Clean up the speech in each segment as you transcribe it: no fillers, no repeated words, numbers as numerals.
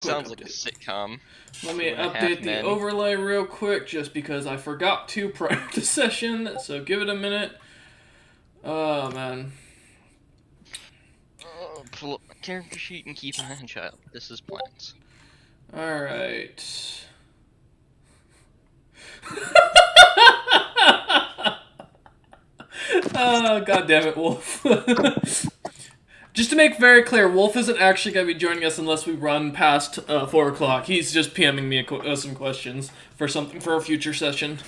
Sounds like a sitcom. Let me update the overlay real quick, just because I forgot to prior to session, so give it a minute. Oh, man. Pull up my character sheet and keep an eye on child. This is plans. Alright. Oh, God damn it, Wolf. Just to make very clear, Wolf isn't actually going to be joining us unless we run past 4 o'clock. He's just PMing me some questions for something for a future session.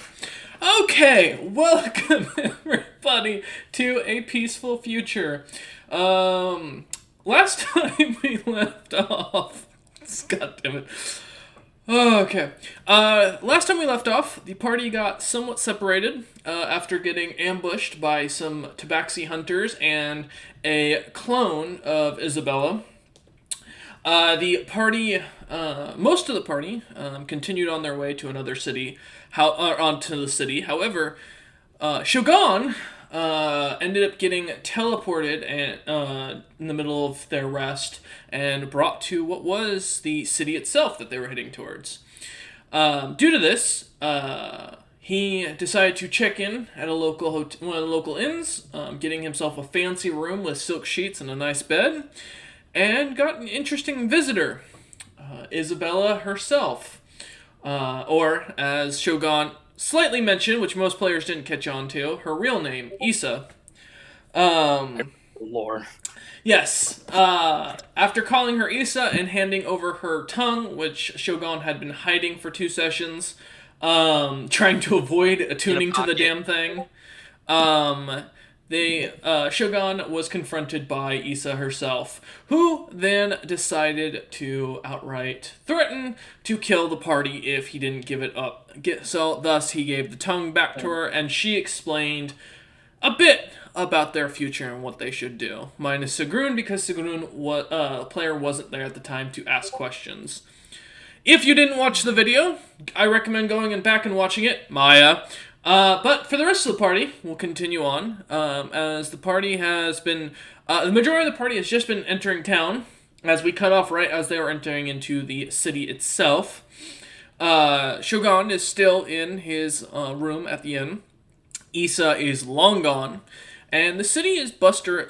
Okay, welcome everybody to A Peaceful Future. Last time we left off... God damn it. Okay. Last time we left off, the party got somewhat separated after getting ambushed by some tabaxi hunters and a clone of Isabella. The party, most of the party, continued on their way to another city, onto the city. However, Shogun ended up getting teleported in the middle of their rest and brought to what was the city itself that they were heading towards. Due to this, he decided to check in at a local one of the local inns, getting himself a fancy room with silk sheets and a nice bed, and got an interesting visitor, Isabella herself, or as Shogun slightly mentioned, which most players didn't catch on to, her real name, Issa. Lore. Yes. After calling her Issa and handing over her tongue, which Shogun had been hiding for 2 sessions, trying to avoid attuning to the damn thing, Shogun was confronted by Issa herself, who then decided to outright threaten to kill the party if he didn't give it up. So thus he gave the tongue back to her, and she explained a bit about their future and what they should do. Minus Sigrun, because Sigrun player wasn't there at the time to ask questions. If you didn't watch the video, I recommend going back and watching it, Maya. But for the rest of the party, we'll continue on, as the party has been, the majority of the party has just been entering town, as we cut off right as they were entering into the city itself. Shogun is still in his room at the inn. Issa is long gone, and the city is blustering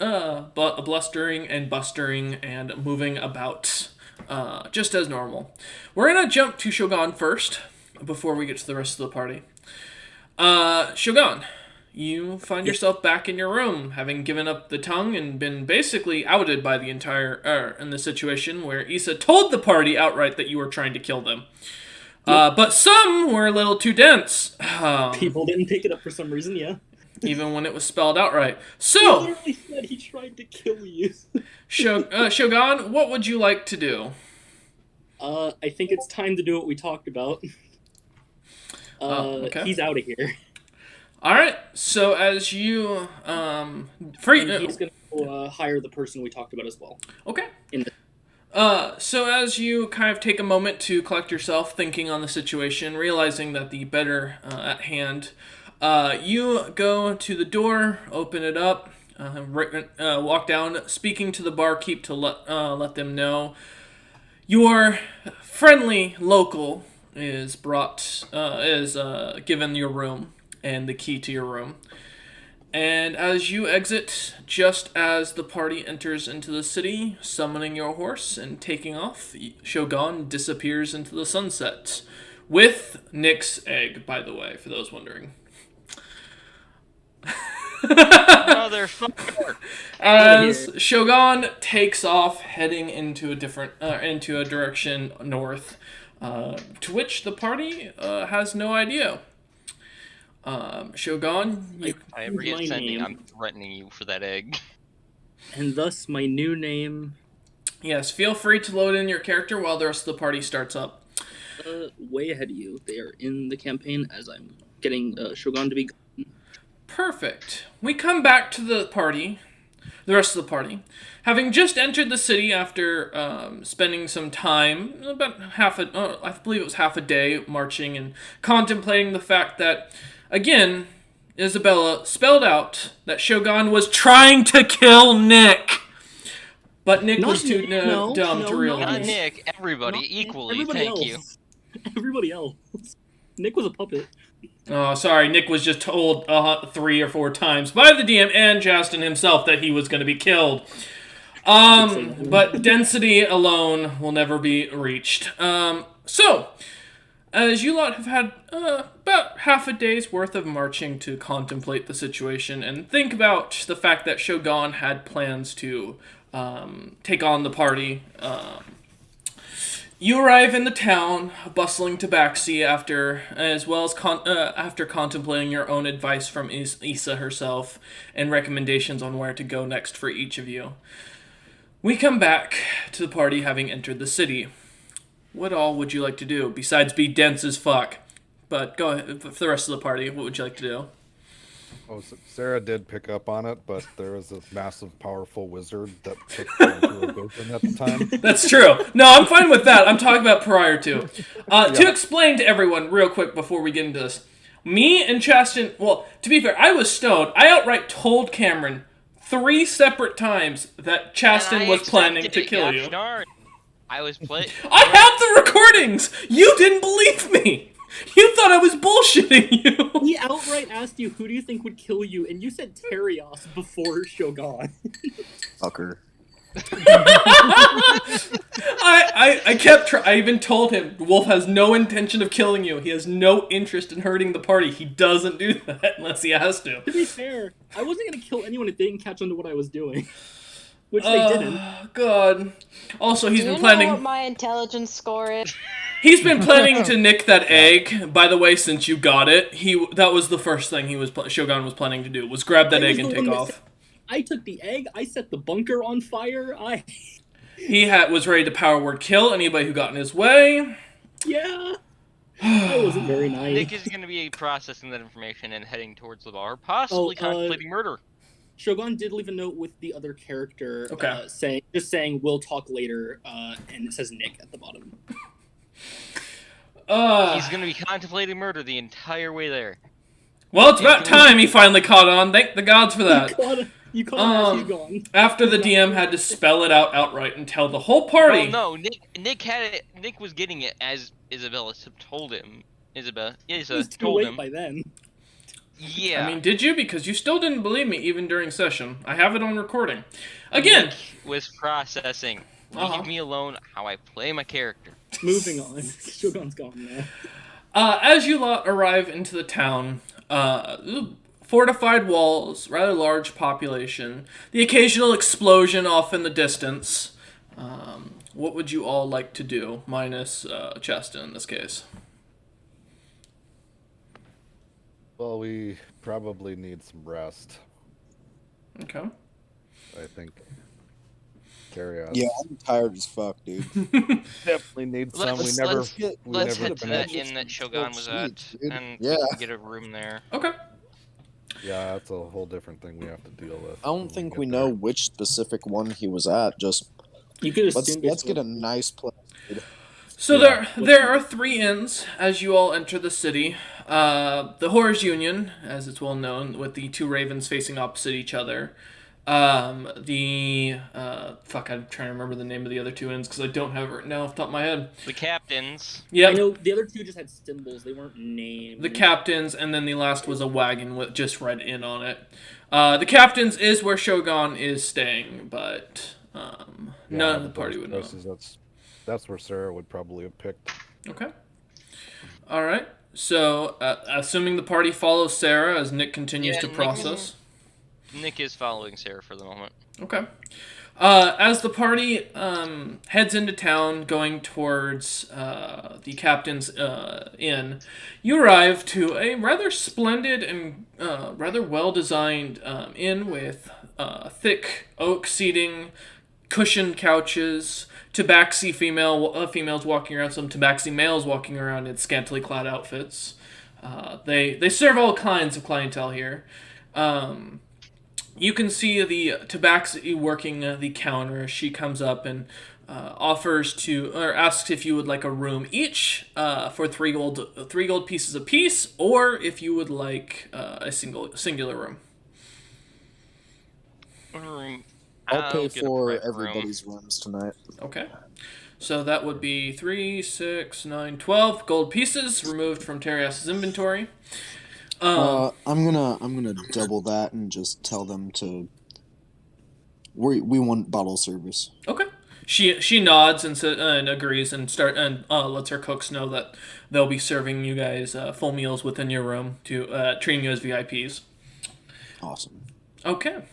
and bustering and moving about, just as normal. We're gonna jump to Shogun first, before we get to the rest of the party. Shogun, you find yourself back in your room, having given up the tongue and been basically outed by the entire, in the situation where Issa told the party outright that you were trying to kill them. But some were a little too dense. People didn't pick it up for some reason, yeah. Even when it was spelled outright. So, he literally said he tried to kill you. Shogun, what would you like to do? I think it's time to do what we talked about. Okay. He's out of here. Alright, so as you, he's gonna hire the person we talked about as well. Okay. So as you kind of take a moment to collect yourself, thinking on the situation, realizing that the better at hand, you go to the door, open it up, walk down, speaking to the barkeep to let them know your friendly local is given your room and the key to your room. And as you exit, just as the party enters into the city, summoning your horse and taking off, Shogun disappears into the sunset. With Nick's egg, by the way, for those wondering. Motherfucker! As Shogun takes off, heading into a direction north, to which the party has no idea. Shogun, If I ever get sending, I'm threatening you for that egg. And thus my new name... Yes, feel free to load in your character while the rest of the party starts up. Way ahead of you. They are in the campaign as I'm getting Shogun to be gone. Perfect. We come back to the party, the rest of the party, having just entered the city after spending some time, about I believe it was half a day, marching and contemplating the fact that, again, Isabella spelled out that Shogun was trying to kill Nick. But Nick Not was too Nick, no, dumb to no, realize. Not Nick. Nick, everybody, Not Nick, equally, everybody thank else. you. Everybody else. Nick was a puppet. Oh, sorry. Nick was just told 3 or 4 times by the DM and Justin himself that he was going to be killed. But density alone will never be reached. So, as you lot have had about half a day's worth of marching to contemplate the situation and think about the fact that Shogun had plans to take on the party, you arrive in the town, bustling tabaxi as well as after contemplating your own advice from Issa herself and recommendations on where to go next for each of you. We come back to the party having entered the city. What all would you like to do, besides be dense as fuck? But go ahead, for the rest of the party, what would you like to do? Oh, Sarah did pick up on it, but there was this massive, powerful wizard that took her into a vision at the time. That's true. No, I'm fine with that. I'm talking about prior to. To explain to everyone, real quick, before we get into this. Me and Chastin, well, to be fair, I was stoned. I outright told Cameron 3 separate times that Chastin was planning to kill you. I was playing. I have the recordings! You didn't believe me! You thought I was bullshitting you! He outright asked you, who do you think would kill you? And you said Terios before Shogun. Fucker. I even told him, Wolf has no intention of killing you. He has no interest in hurting the party. He doesn't do that unless he has to. To be fair, I wasn't going to kill anyone that didn't catch on to what I was doing. Which they didn't. God. Also, he's been Do you planning... know what my intelligence score is? He's been planning to nick that egg. By the way, since you got it, that was the first thing Shogun was planning to do, was grab that egg and take off. I took the egg, I set the bunker on fire, He was ready to power word kill anybody who got in his way. Yeah. That wasn't very nice. Nick is going to be processing that information and heading towards the bar, possibly contemplating murder. Shogun did leave a note with the other character, okay. saying we'll talk later, and it says Nick at the bottom. He's going to be contemplating murder the entire way there. Well, it's about time he finally caught on. Thank the gods for that. You caught him as he's gone. After the DM had to spell it out outright and tell the whole party. Well, no, Nick had it. Nick was getting it as Isabella told him. Isa It was too told late him. by then. Yeah. I mean, did you? Because you still didn't believe me even during session. I have it on recording. Again. Nick was processing. Leave me alone. How I play my character. Moving on. Shogun's gone now. As you lot arrive into the town, fortified walls, rather large population, the occasional explosion off in the distance. What would you all like to do, minus Chesta in this case? Well, we probably need some rest. Okay. I think. Carry on. Yeah, I'm tired as fuck, dude. Definitely need some. Let's head to that inn that Shogun was at and get a room there. Okay. Yeah, that's a whole different thing we have to deal with. I don't think we know which specific one he was at. Just you could let's get a nice place. Dude. So there are 3 inns as you all enter the city. The Horrors Union, as it's well known, with the 2 ravens facing opposite each other. I'm trying to remember the name of the other 2 inns because I don't have it written down off the top of my head. The captains. Yeah. I know the other 2 just had symbols. They weren't named. The captains, and then the last was a wagon with just red inn on it. The captains is where Shogun is staying, but none of the party would know. That's where Sarah would probably have picked. Okay. All right. So, assuming the party follows Sarah as Nick continues to process. Nick is following Sarah for the moment. Okay. As the party heads into town, going towards the captain's inn, you arrive to a rather splendid and rather well-designed inn with thick oak seating, cushioned couches, tabaxi females walking around, some tabaxi males walking around in scantily clad outfits. They serve all kinds of clientele here. You can see the tabaxi working the counter. She comes up and asks if you would like a room each for 3 gold pieces apiece, or if you would like a singular room. Room. I'll pay get a for private room. everybody's rooms tonight. Okay. So that would be 3, 6, 9, 12 gold pieces removed from Terias's inventory. I'm gonna double that and just tell them to. We want bottle service. Okay. She nods and agrees and lets her cooks know that they'll be serving you guys full meals within your room to treating you as VIPs. Awesome. Okay.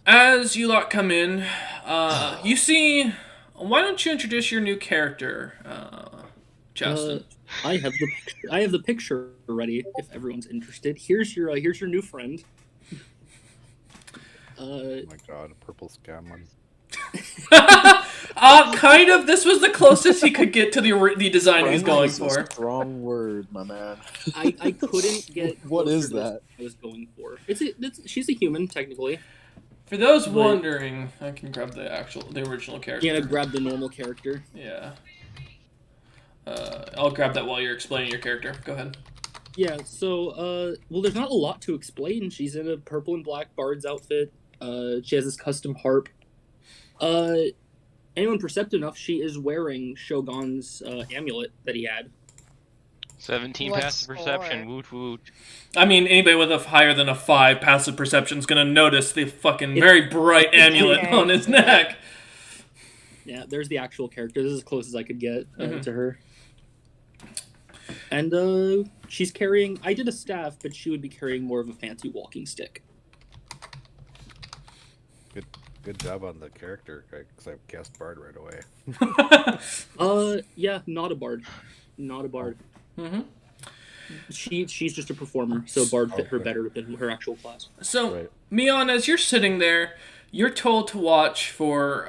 As you lot come in, you see. Why don't you introduce your new character, Justin? I have the picture ready. If everyone's interested, here's your new friend. Oh my god, a purple scanlan. Kind of. This was the closest he could get to the design he's going Friend is for. a strong word, my man. I couldn't get. What is closer to that? I was going for. She's a human technically. For those wondering, I can grab the original character. You gotta grab the normal character. Yeah. I'll grab that while you're explaining your character. Go ahead. Yeah. So, well, there's not a lot to explain. She's in a purple and black bard's outfit. She has this custom harp. Anyone perceptive enough, she is wearing Shogun's amulet that he had. 17 What passive perception. score? Woot woot. I mean, anybody with a higher than a 5 passive perception is gonna notice the fucking very bright amulet Okay. on his neck. Yeah, there's the actual character. This is as close as I could get Mhm. to her. And she's carrying. I did a staff, but she would be carrying more of a fancy walking stick. Good job on the character, because I cast Bard right away. Yeah, not a bard, not a bard. Mm-hmm. She's just a performer, so bard fit her Okay. better than her actual class. So, Right. Mion, as you're sitting there, you're told to watch for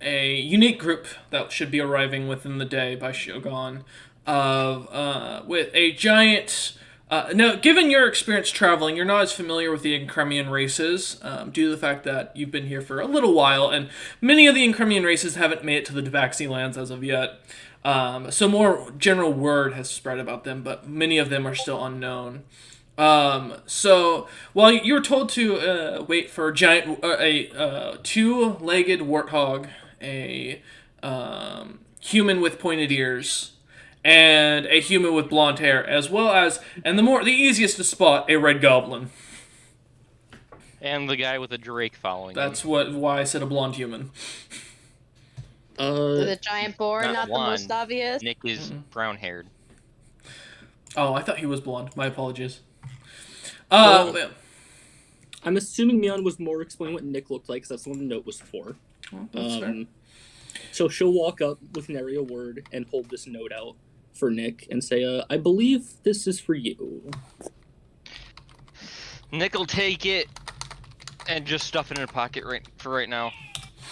a unique group that should be arriving within the day by Shogun, with a giant. Now, given your experience traveling, you're not as familiar with the Incremian races, due to the fact that you've been here for a little while, and many of the Incremian races haven't made it to the Devaxi lands as of yet. So more general word has spread about them, but many of them are still unknown. So while you were told to wait for a two-legged warthog, a human with pointed ears, and a human with blonde hair, as well as, and the easiest to spot, a red goblin. And the guy with a Drake following him. That's why I said a blonde human. The giant boar, Not not the one. most obvious. Nick is brown-haired. Oh, I thought he was blonde. My apologies. Well, Yeah. I'm assuming Mion was more explaining what Nick looked like, because that's what the note was for. That's fair. So she'll walk up with nary a word and hold this note out for Nick and say, I believe this is for you. Nick will take it and just stuff it in her pocket right now.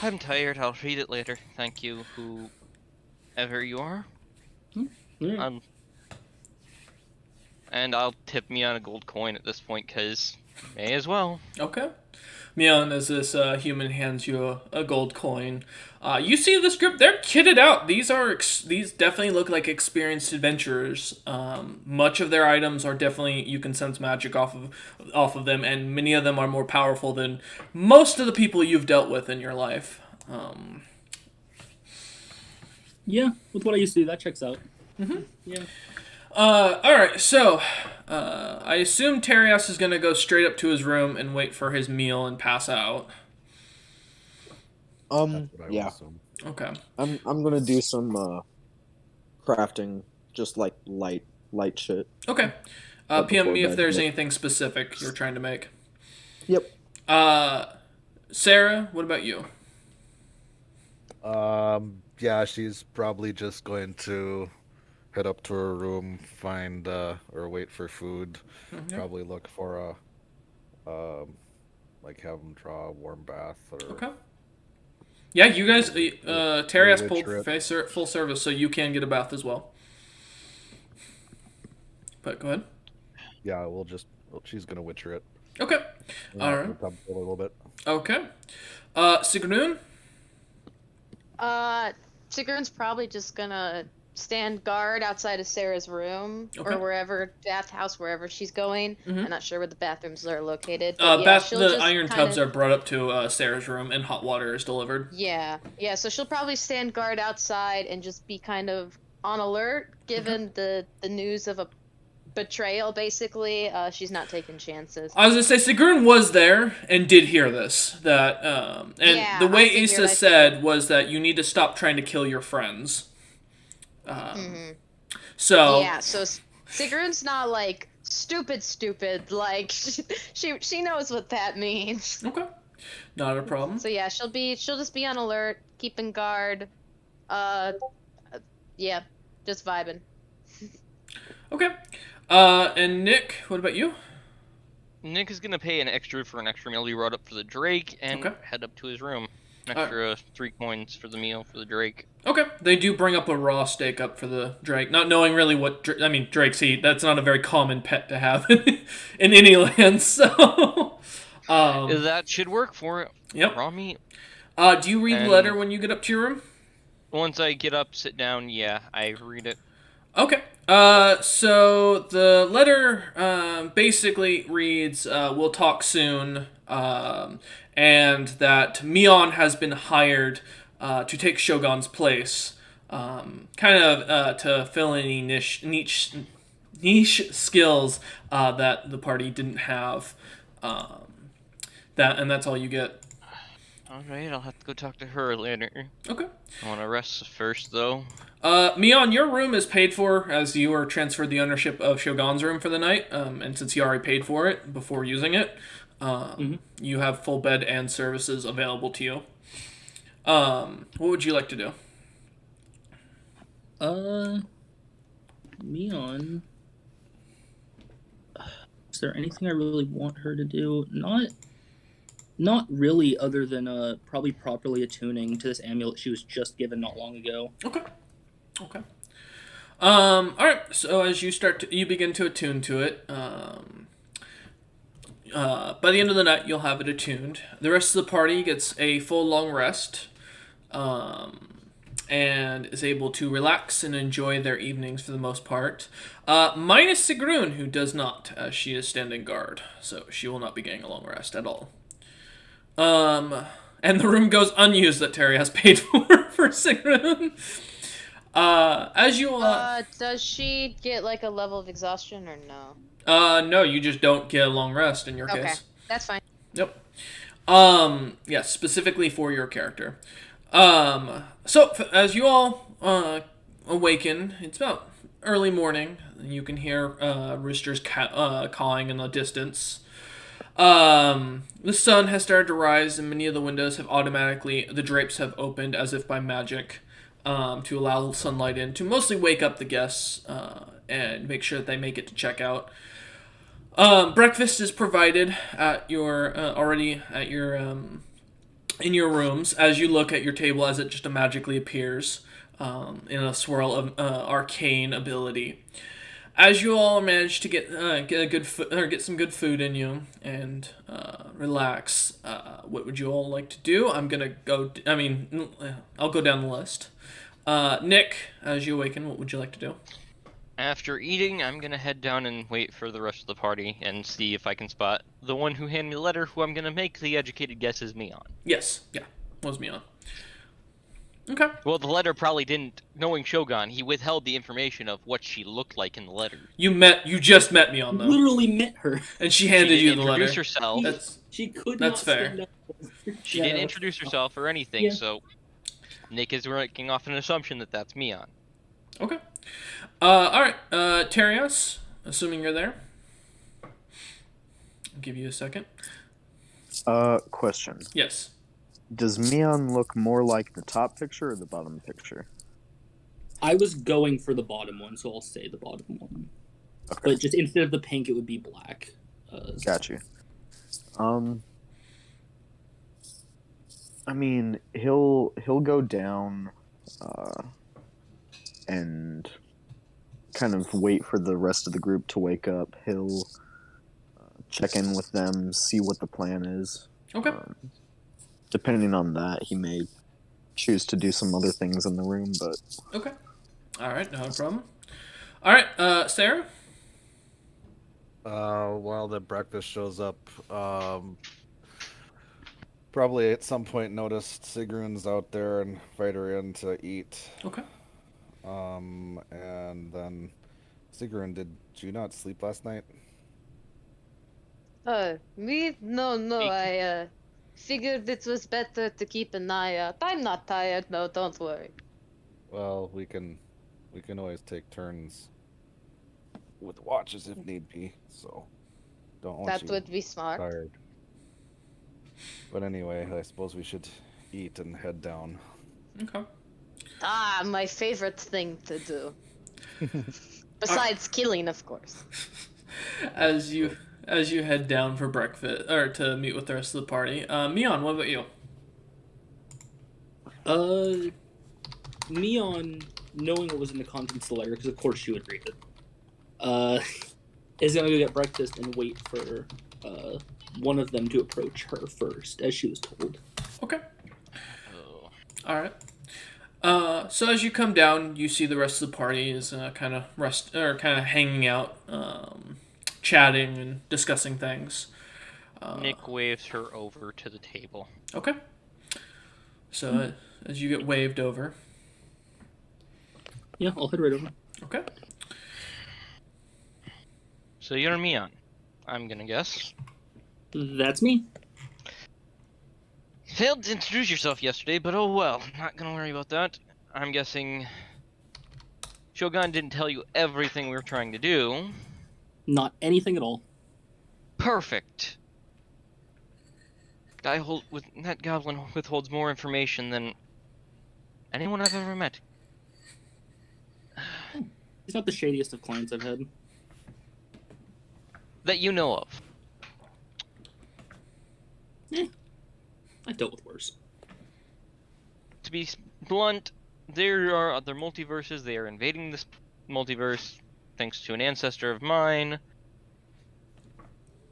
I'm tired. I'll read it later. Thank you, whoever you are. Yeah. And I'll tip me on a gold coin at this point, because may as well. Okay. Mion, as this human hands you a gold coin, you see this group. They're kitted out. These definitely look like experienced adventurers. Much of their items are definitely, you can sense magic off of them, and many of them are more powerful than most of the people you've dealt with in your life. Yeah, with what I used to do, that checks out. Mm-hmm. Yeah. Alright, so, I assume Terias is gonna go straight up to his room and wait for his meal and pass out. That's what I would Yeah. assume. Okay. I'm gonna do some crafting, just like light shit. Okay. But PM me before if bed, there's yeah. anything specific you're trying to make. Yep. Sarah, what about you? Yeah, she's probably just going to head up to her room, find or wait for food. Mhm. Probably look for like have them draw a warm bath or. Okay. Yeah, you guys, Terias pulled Witcher full service, so you can get a bath as well. But go ahead. Yeah, she's gonna witcher it. Okay. All right. A little bit. Okay. Sigrun? Sigrun's probably just gonna stand guard outside of Sarah's room Okay. or wherever bathhouse, wherever she's going. Mhm. I'm not sure where the bathrooms are located. But she'll The just iron kinda, tubs are brought up to Sarah's room, and hot water is delivered. Yeah. So she'll probably stand guard outside and just be kind of on alert, given the news of a betrayal. Basically, she's not taking chances. I was gonna say Sigrun was there and did hear this. And Yeah, the way I figured, Issa I said was that you need to stop trying to kill your friends. So Yeah, so Sigrun's not like stupid. Like she knows what that means. okay, not a problem. So yeah, she'll just be on alert, keeping guard. Yeah, just vibing. Okay, and Nick, what about you? Nick is gonna pay an extra for an extra meal he brought up for the Drake and Okay. head up to his room. Extra 3 coins for the meal for the Drake. Okay, they do bring up a raw steak up for the Drake, not knowing really what Drakes eat. That's not a very common pet to have in any land. So, That should work for it. Yep. Raw meat. Do you read the And- letter when you get up to your room? Once I get up, sit down, yeah, I read it. Okay. So the letter basically reads, "We'll talk soon," and that Mion has been hired to take Shogun's place, to fill any niche skills that the party didn't have. That's all you get. Alright, I'll have to go talk to her later. Okay. I want to rest first, though. Mion, your room is paid for as you are transferred the ownership of Shogun's room for the night, and since you already paid for it before using it, you have full bed and services available to you. What would you like to do? Mion. Is there anything I really want her to do? Not really, other than probably properly attuning to this amulet she was just given not long ago. Okay. All right. So as you begin to attune to it. By the end of the night, you'll have it attuned. The rest of the party gets a full long rest, and is able to relax and enjoy their evenings for the most part. Minus Sigrun, who does not, as she is standing guard, so she will not be getting a long rest at all. And the room goes unused that Terry has paid for Sigrun. As you Does she get like a level of exhaustion or no? no, you just don't get a long rest in your Okay, case. that's fine. Yep. Yes, specifically for your character. So as you all awaken, it's about early morning. You can hear roosters cawing in the distance. The sun has started to rise, and many of the windows the drapes have opened as if by magic, to allow sunlight in, to mostly wake up the guests, and make sure that they make it to check out. Breakfast is provided at your, in your rooms, as you look at your table as it just magically appears, in a swirl of, arcane ability. As you all manage to get get some good food in you and relax, what would you all like to do? I'll go down the list. Nick, as you awaken, what would you like to do? After eating, I'm gonna head down and wait for the rest of the party and see if I can spot the one who handed me the letter, who I'm gonna make the educated guess is Mion. Yes, yeah, was Mion. Okay. Well, the letter probably didn't. Knowing Shogun, he withheld the information of what she looked like in the letter. You just met Mion though, Literally met her. and she handed She you didn't the letter. introduce herself. She could That's not fair. stand up. She Yeah, didn't that's- introduce herself or anything, Yeah. so Nick is making off an assumption that that's Mion. Okay. All right. Terios, assuming you're there. I'll give you a second. Question. Yes. Does Mion look more like the top picture or the bottom picture? I was going for the bottom one, so I'll say the bottom one. Okay. But just instead of the pink, it would be black. Got you. I mean, he'll go down, and kind of wait for the rest of the group to wake up. He'll check in with them, see what the plan is. Okay. Depending on that, he may choose to do some other things in the room, but Okay. All right, no problem. All right, Sarah. While the breakfast shows up, probably at some point noticed Sigrun's out there and invite her in to eat. Okay. And then Sigrun, did you not sleep last night? Me? No, no, Me- I figured it was better to keep an eye out. I'm not tired, no, don't worry. Well, we can always take turns with watches if need be. So don't want That you would be smart. tired. But anyway, I suppose we should eat and head down. Okay. Ah, my favorite thing to do. Besides killing, of course. As you head down for breakfast or to meet with the rest of the party, Mion, what about you? Neon, knowing what was in the contents of the letter, because of course she would read it, is gonna go get breakfast and wait for one of them to approach her first, as she was told. Okay. Oh. All right. So as you come down, you see the rest of the party is kind of hanging out, chatting and discussing things. Nick waves her over to the table. Okay. So as you get waved over. Yeah, I'll head right over. Okay. So you're Mion, I'm gonna guess. That's me. Failed to introduce yourself yesterday, but oh well. Not gonna worry about that. I'm guessing Shogun didn't tell you everything we were trying to do. Not anything at all. Perfect. That goblin withholds more information than anyone I've ever met. He's not the shadiest of clients I've had. That you know of. I've dealt with worse. To be blunt, there are other multiverses. They are invading this multiverse thanks to an ancestor of mine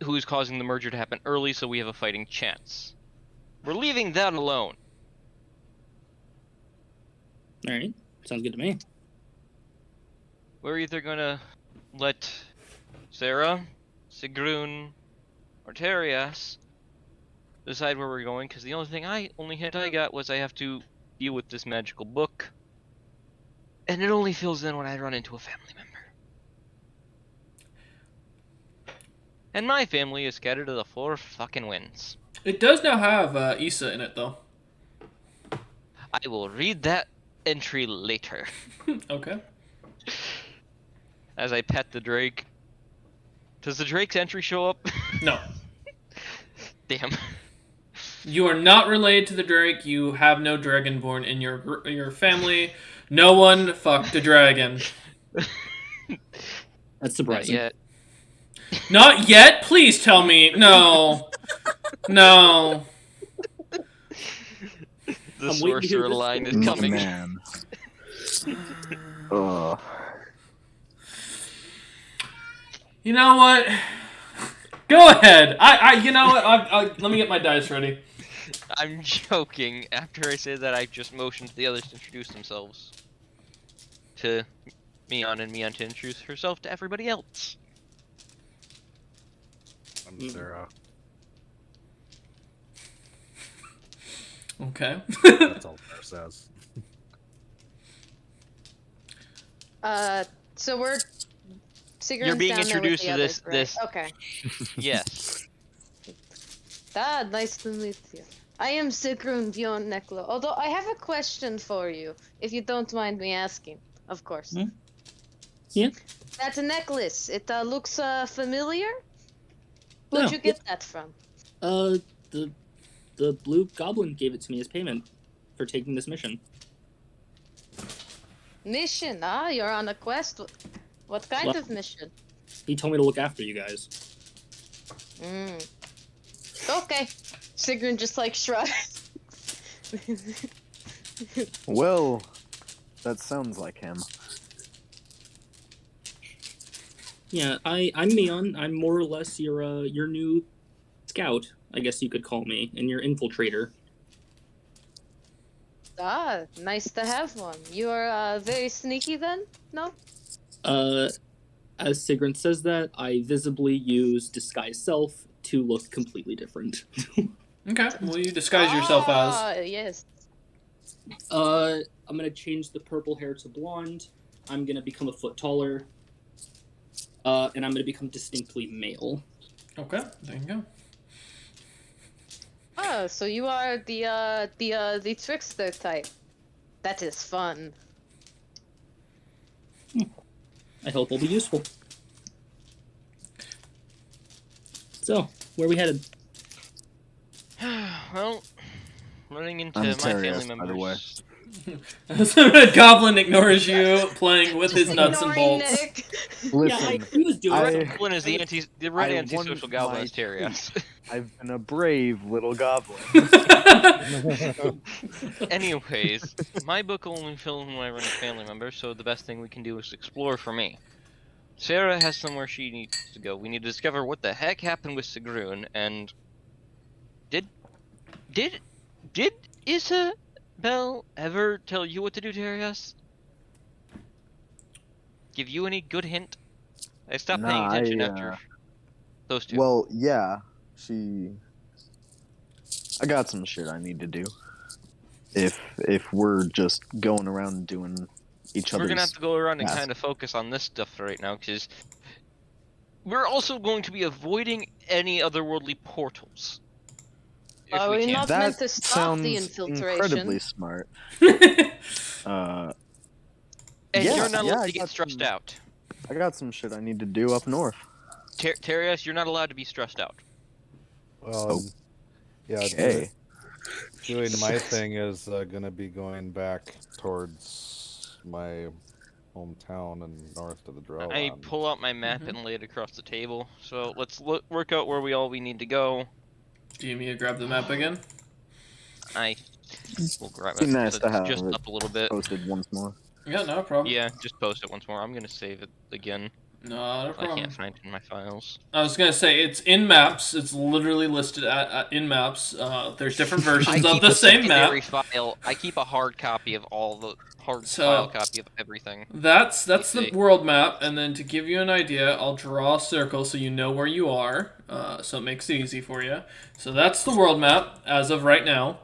who is causing the merger to happen early, so we have a fighting chance. We're leaving that alone. Alright, sounds good to me. We're either gonna let Sarah, Sigrun, or Terias decide where we're going, because the only hint I got was I have to deal with this magical book, and it only fills in when I run into a family member. And my family is scattered to the four fucking winds. It does now have Issa in it, though. I will read that entry later. Okay. As I pet the Drake. Does the Drake's entry show up? No. Damn. You are not related to the Drake. You have no Dragonborn in your family. No one fucked a dragon. That's Not surprising. yet. Not yet? Please tell me. No. No. The I'm waiting to hear sorcerer this line is story. coming. Man. Ugh. You know what? Go ahead. You know what? Let me get my dice ready. I'm joking. After I say that, I just motioned the others to introduce themselves. To Mion, and Mion to introduce herself to everybody else. I'm Sarah. Okay. That's all Sarah says. So we're. You're being down there with introduced the to others, right? this. Okay. Yes. Nice to meet you. I am Sigrun Bjorn Neklo. Although I have a question for you, if you don't mind me asking, of course. Hmm? Yeah. That's a necklace. It looks familiar. Who'd No, you get that from? The blue goblin gave it to me as payment for taking this mission. Mission? Ah, you're on a quest. What kind Well- of mission? He told me to look after you guys. Okay. Sigrun just like shrugs. Well, that sounds like him. Yeah, I'm Mion. I'm more or less your new scout, I guess you could call me, and your infiltrator. Ah, nice to have one. You are very sneaky then? No? As Sigrun says that, I visibly use disguise self to look completely different. Okay, well, you disguise yourself as. Ah, yes. I'm gonna change the purple hair to blonde. I'm gonna become a foot taller. And I'm gonna become distinctly male. Okay, there you go. Ah, so you are the trickster type. That is fun. I hope it'll be useful. So, where are we headed? Well, running into I'm my Terias, family by the way. members. The goblin ignores you, playing with his nuts and Ignoring bolts. Nick. Listen, He was doing I- something. Goblin is the red I antisocial won goblin my is Terias. I've been a brave little goblin. Anyways, my book only fills when I run a family member, so the best thing we can do is explore for me. Sarah has somewhere she needs to go. We need to discover what the heck happened with Sigrun, and did Isabel ever tell you what to do, Terias? Give you any good hint? I stopped paying Nah, attention after those two. Well, yeah, I got some shit I need to do. If we're just going around doing each We're other's, gonna have to go around and tasks. kind of focus on this stuff right now, because we're also going to be avoiding any otherworldly portals. If Are we we can. not that meant to stop the sounds infiltration? incredibly smart. And yeah, you're not yeah, allowed I to get got stressed some- out. I got some shit I need to do up north. Terias, you're not allowed to be stressed out. Well, yeah, Okay. doing my thing is gonna be going back towards my hometown and north to the Drow. I pull out my map Mhm. and lay it across the table. So let's work out where we need to go. Do you mean to grab the map again? I will grab Be it. nice so to it's have just it up a little bit. posted once more. Yeah, no problem. Yeah, just post it once more. I'm gonna save it again. Not a I problem. can't find it in my files. I was gonna say it's in maps. It's literally listed in maps. There's different versions of the same map. File. I keep a hard copy of all the So- file copy of everything. That's the see. world map, and then to give you an idea, I'll draw a circle so you know where you are. So it makes it easy for you. So that's the world map as of right now.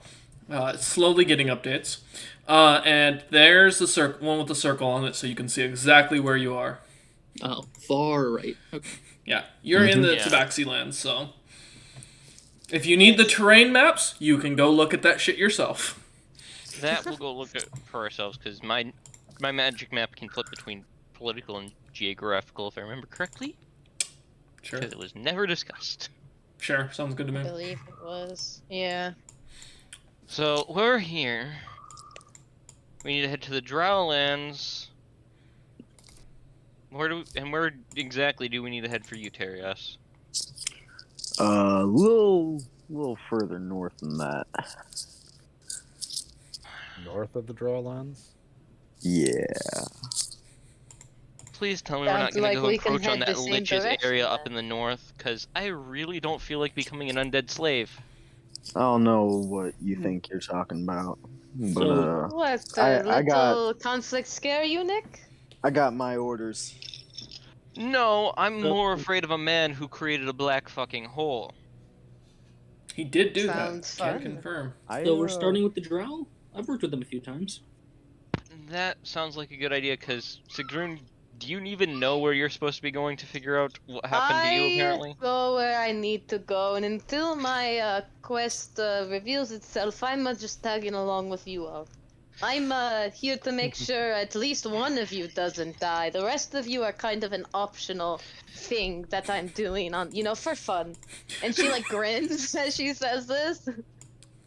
It's slowly getting updates. And there's the one with the circle on it, so you can see exactly where you are. Oh, far right. Okay. Yeah, you're in the Yeah. Tabaxi lands, so if you need the terrain maps, you can go look at that shit yourself. That we'll go look at for ourselves, because my magic map can flip between political and geographical, if I remember correctly, Sure, because it was never discussed. sure, sounds good to I me. believe it was. Yeah. So we're here. We need to head to the Drowlands. Where exactly do we need to head for you, Terias? Little further north than that. North of the Drawlands? Yeah. Please tell me we're not Sounds going to like go we can encroach on head that the same Lich's direction area up then. in the north, because I really don't feel like becoming an undead slave. I don't know what you think you're talking about, but So- What? I got- Little conflict scare you, Nick? I got my orders. No, I'm So- more afraid of a man who created a black fucking hole. He did do Sounds that. Can fun. confirm. So we're starting with the Drow? I've worked with them a few times. That sounds like a good idea, because Sigrun, do you even know where you're supposed to be going to figure out what happened to you, apparently? go where I need to go, and until my quest reveals itself, I'm just tagging along with you all. I'm here to make sure at least one of you doesn't die. The rest of you are kind of an optional thing that I'm doing on, for fun. And she grins as she says this.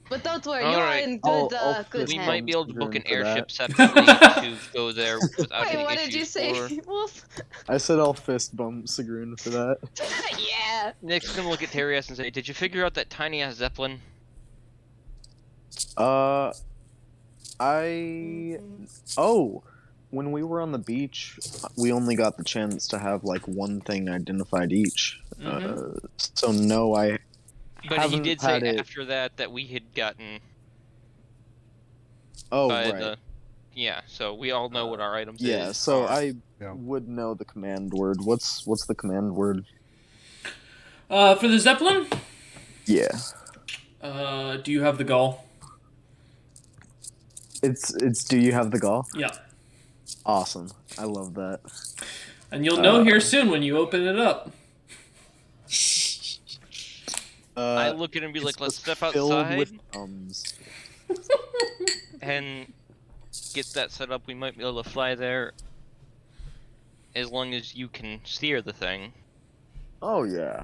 But don't worry, you are Alright. in good I'll good We hands. might be able to book an Sigrun for airship that. separately to go there without Wait, any what issues. did you say, for- Wolf? I said I'll fist bump Sigrun for that. Yeah. Nick's gonna look at Terias and say, "Did you figure out that tiny ass zeppelin?" When we were on the beach, we only got the chance to have one thing identified each. So no, I But he haven't did say had it. after that we had gotten Oh, by right. the. Yeah, so we all know what our items Yeah, is. so are. I Yeah. would know the command word. What's the command word? For the Zeppelin, Yeah. do you have the gall? It's do you have the gall? Yeah. Awesome. I love that. And you'll know here soon when you open it up. I look at it and be it's like, let's just step filled outside with thumbs. and get that set up. We might be able to fly there as long as you can steer the thing. Oh yeah.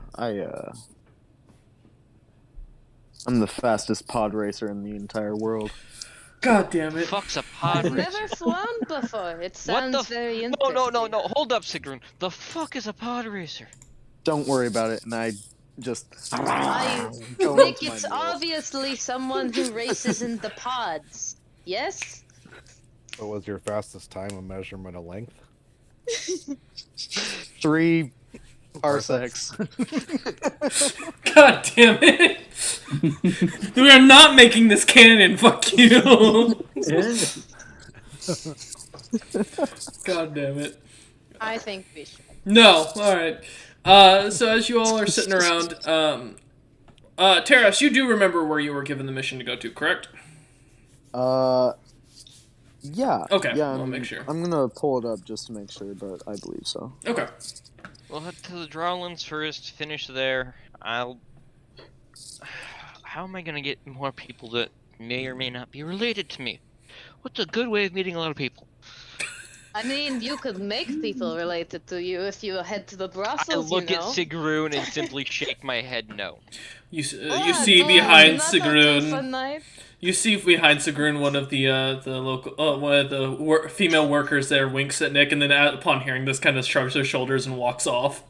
I'm the fastest pod racer in the entire world. God damn it. Fuck's a pod I've racer. never flown before. It What sounds the very No, interesting. no. Hold up, Sigrun. The fuck is a pod racer? Don't worry about it, and I just go Nick, into my it's mule. obviously someone who races in the pods. Yes? What was your fastest time of measurement of length? 3 parsecs. God damn it. We are not making this canon, fuck you. God damn it. I think we should. No, alright. So as you all are sitting around, Terrace, you do remember where you were given the mission to go to, correct? Yeah. Okay, Yeah, I'll make sure. I'm gonna pull it up just to make sure, but I believe so. Okay. We'll head to the Drawlands first, finish there. How am I gonna get more people that may or may not be related to me? What's a good way of meeting a lot of people? I mean, you could make people related to you if you head to the I brothels, look you at know. Sigrun and simply shake my head no. You Ah, see damn, behind not a fun Sigrun. night. You see behind Sigrun one of the local one of the female workers there winks at Nick, and then upon hearing this, kind of shrugs her shoulders and walks off.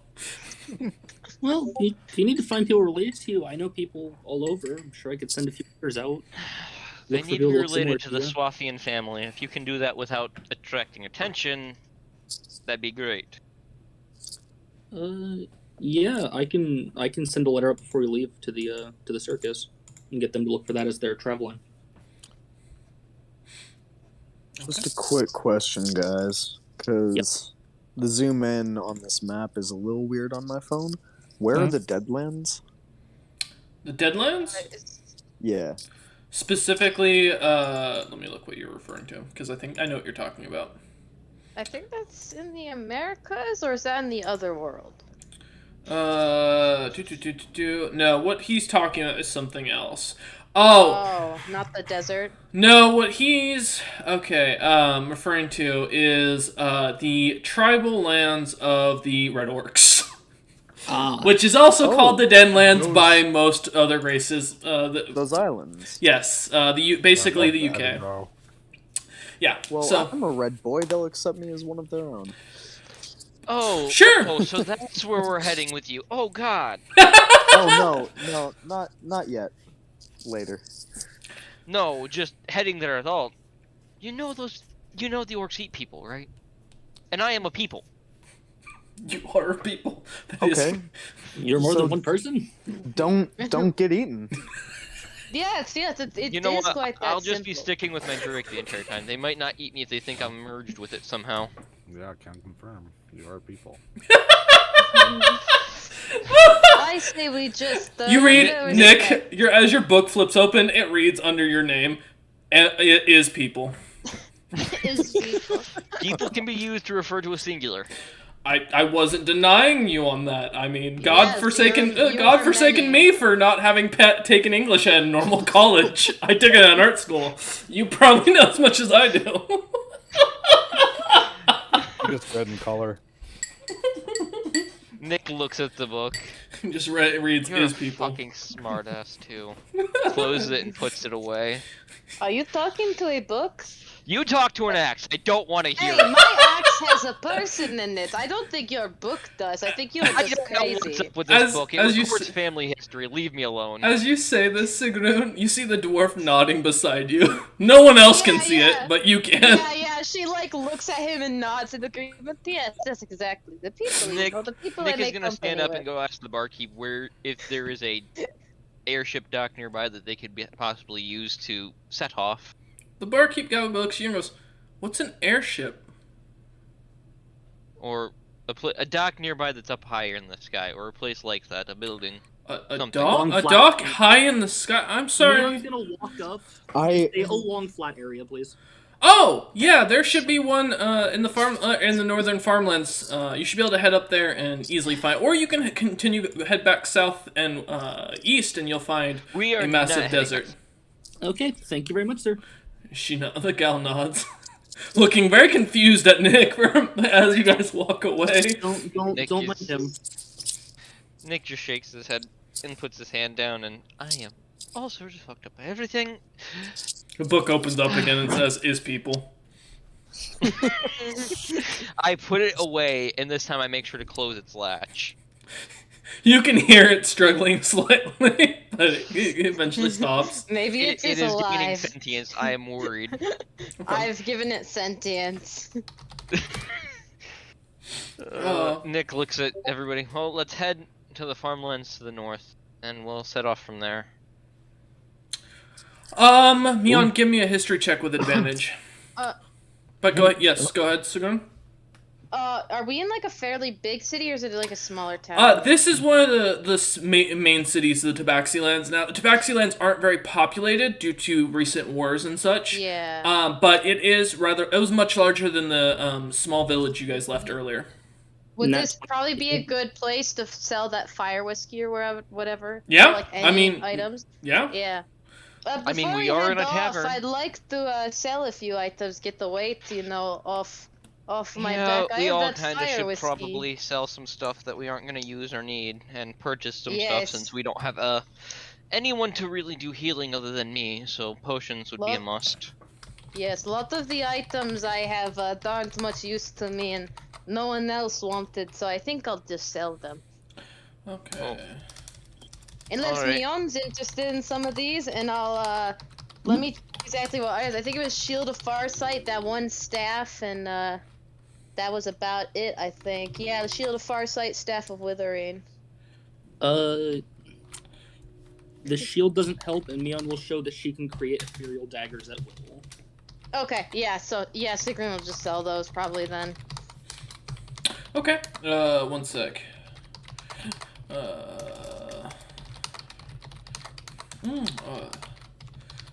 Well, if you need to find people related to you, I know people all over. I'm sure I could send a few others out. They Look for need to people be that look similar related to the you. Swathian family. If you can do that without attracting attention, that'd be great. Yeah, I can send a letter up before you leave to the circus and get them to look for that as they're traveling. Just a quick question, guys, because the zoom in on this map is a little weird on my phone. Where are the Deadlands? The Deadlands? Yeah. Specifically, let me look what you're referring to, because I think I know what you're talking about. I think that's in the Americas, or is that in the other world? No, what he's talking about is something else. Oh, Oh, not the desert. no, what he's referring to is the tribal lands of the Red Orcs. Which is also called the Deadlands by most other races. Those islands. Yes, basically the UK. Yeah. Well, so I'm a red boy. They'll accept me as one of their own. Oh, Sure. Oh, so that's where we're heading with you. Oh God. Oh no, not yet. Later. No, just heading there at all. You know the orcs eat people, right? And I am a people. you are people. That is- Okay. You're more So- than one person? Don't get eaten. Yes, it You know is what? quite that I'll just be simple. sticking with my Drake the entire time. They might not eat me if they think I'm merged with it somehow. Yeah, I can confirm. You are people. I say we just. You read respect. Nick. As your book flips open, it reads under your name, and it is people. Is people. People can be used to refer to a singular. I wasn't denying you on that. I mean, Yes, you God are forsaken many. me for not having taken English at a normal college. I took it at an art school. You probably know as much as I do. Just red in color. Nick looks at the book. Just reads You're is a people. fucking smartass too. Closes it and puts it away. Are you talking to a book? You talk to an axe. I don't want to hear Hey, it. my axe has a person in it. I don't think your book does. I think you're I just don't know what's crazy. up with this As- book. It as you records s- family history. Leave me alone. As you say this, Sigrun, you see the dwarf nodding beside you. No one else can Yeah, see yeah. it, but you can. Yeah, she like looks at him and nods in agreement. Yes, that's exactly the people. Nick- the people Nick that is make gonna stand company up and work. go ask the barkeep where if there is a airship dock nearby that they could possibly use to set off. The barkeep guy looks at you and goes, "What's an airship?" Or a dock nearby that's up higher in the sky, or a place like that, a building. A Something. dock? Long A flat dock area. high in the sky? I'm sorry. Neon's gonna walk up. I Stay a long flat area, please. Oh, yeah, there should be one in the northern farmlands. You should be able to head up there and easily find, or you can head back south and east, and you'll find We are a not massive heading desert. Okay, thank you very much, sir. The gal nods, looking very confused at Nick as you guys walk away. Don't Nick mind is- him. Nick just shakes his head and puts his hand down, and I am all sorts of fucked up by everything. The book opens up again and says, "Is people." I put it away, and this time I make sure to close its latch. You can hear it struggling slightly, but it eventually stops. Maybe It it's is gaining alive. sentience. I am worried. I've given it sentience. Nick looks at everybody. Well, let's head to the farmlands to the north, and we'll set off from there. Mion, give me a history check with advantage. But go ahead. Yes, go ahead, Sigrun. Are we in like a fairly big city or is it like a smaller town? This is one of the main cities of the Tabaxi lands. Now, the Tabaxi lands aren't very populated due to recent wars and such. Yeah. But it was much larger than the small village you guys left earlier. Would Not- this probably be a good place to sell that fire whiskey or whatever? Yeah, Or, like I any mean- items? Yeah? Yeah. I mean, Before we you are head in a off, tavern. I'd like to sell a few items, get the weight, off my yeah, back. I we have all that kind of fire should whiskey. probably sell some stuff that we aren't going to use or need, and purchase some stuff Yes. since we don't have anyone to really do healing other than me. So potions would be a Look. must. Yes, a lot of the items I have aren't much use to me, and no one else wanted, so I think I'll just sell them. Okay. Oh. Unless Alright. Neon's interested in some of these, and I'll let me exactly what I think it was Shield of Farsight, that one staff, and that was about it, I think. Yeah, the Shield of Farsight, Staff of Withering. The shield doesn't help, and Mion will show that she can create ethereal daggers at will. Okay, yeah, so yeah, Sigrun will just sell those probably then. Okay. One sec.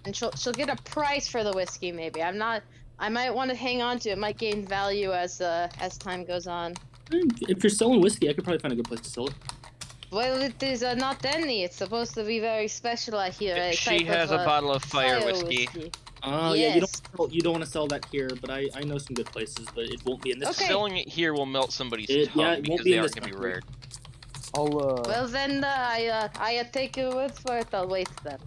And she'll get a price for the whiskey maybe. I might want to hang on to it. It might gain value as time goes on. If you're selling whiskey, I could probably find a good place to sell it. Well, it is not any. It's supposed to be very special, I hear. A She type has of, a bottle of fire fire whiskey. Yeah, Yes. you don't want to sell that here, but I know some good places, but it won't be in this. Okay. Selling it here will melt somebody's It- tongue yeah, it won't because be they in aren't this going to be country. rare. I'll Well then, I take your word for it. I'll wait then.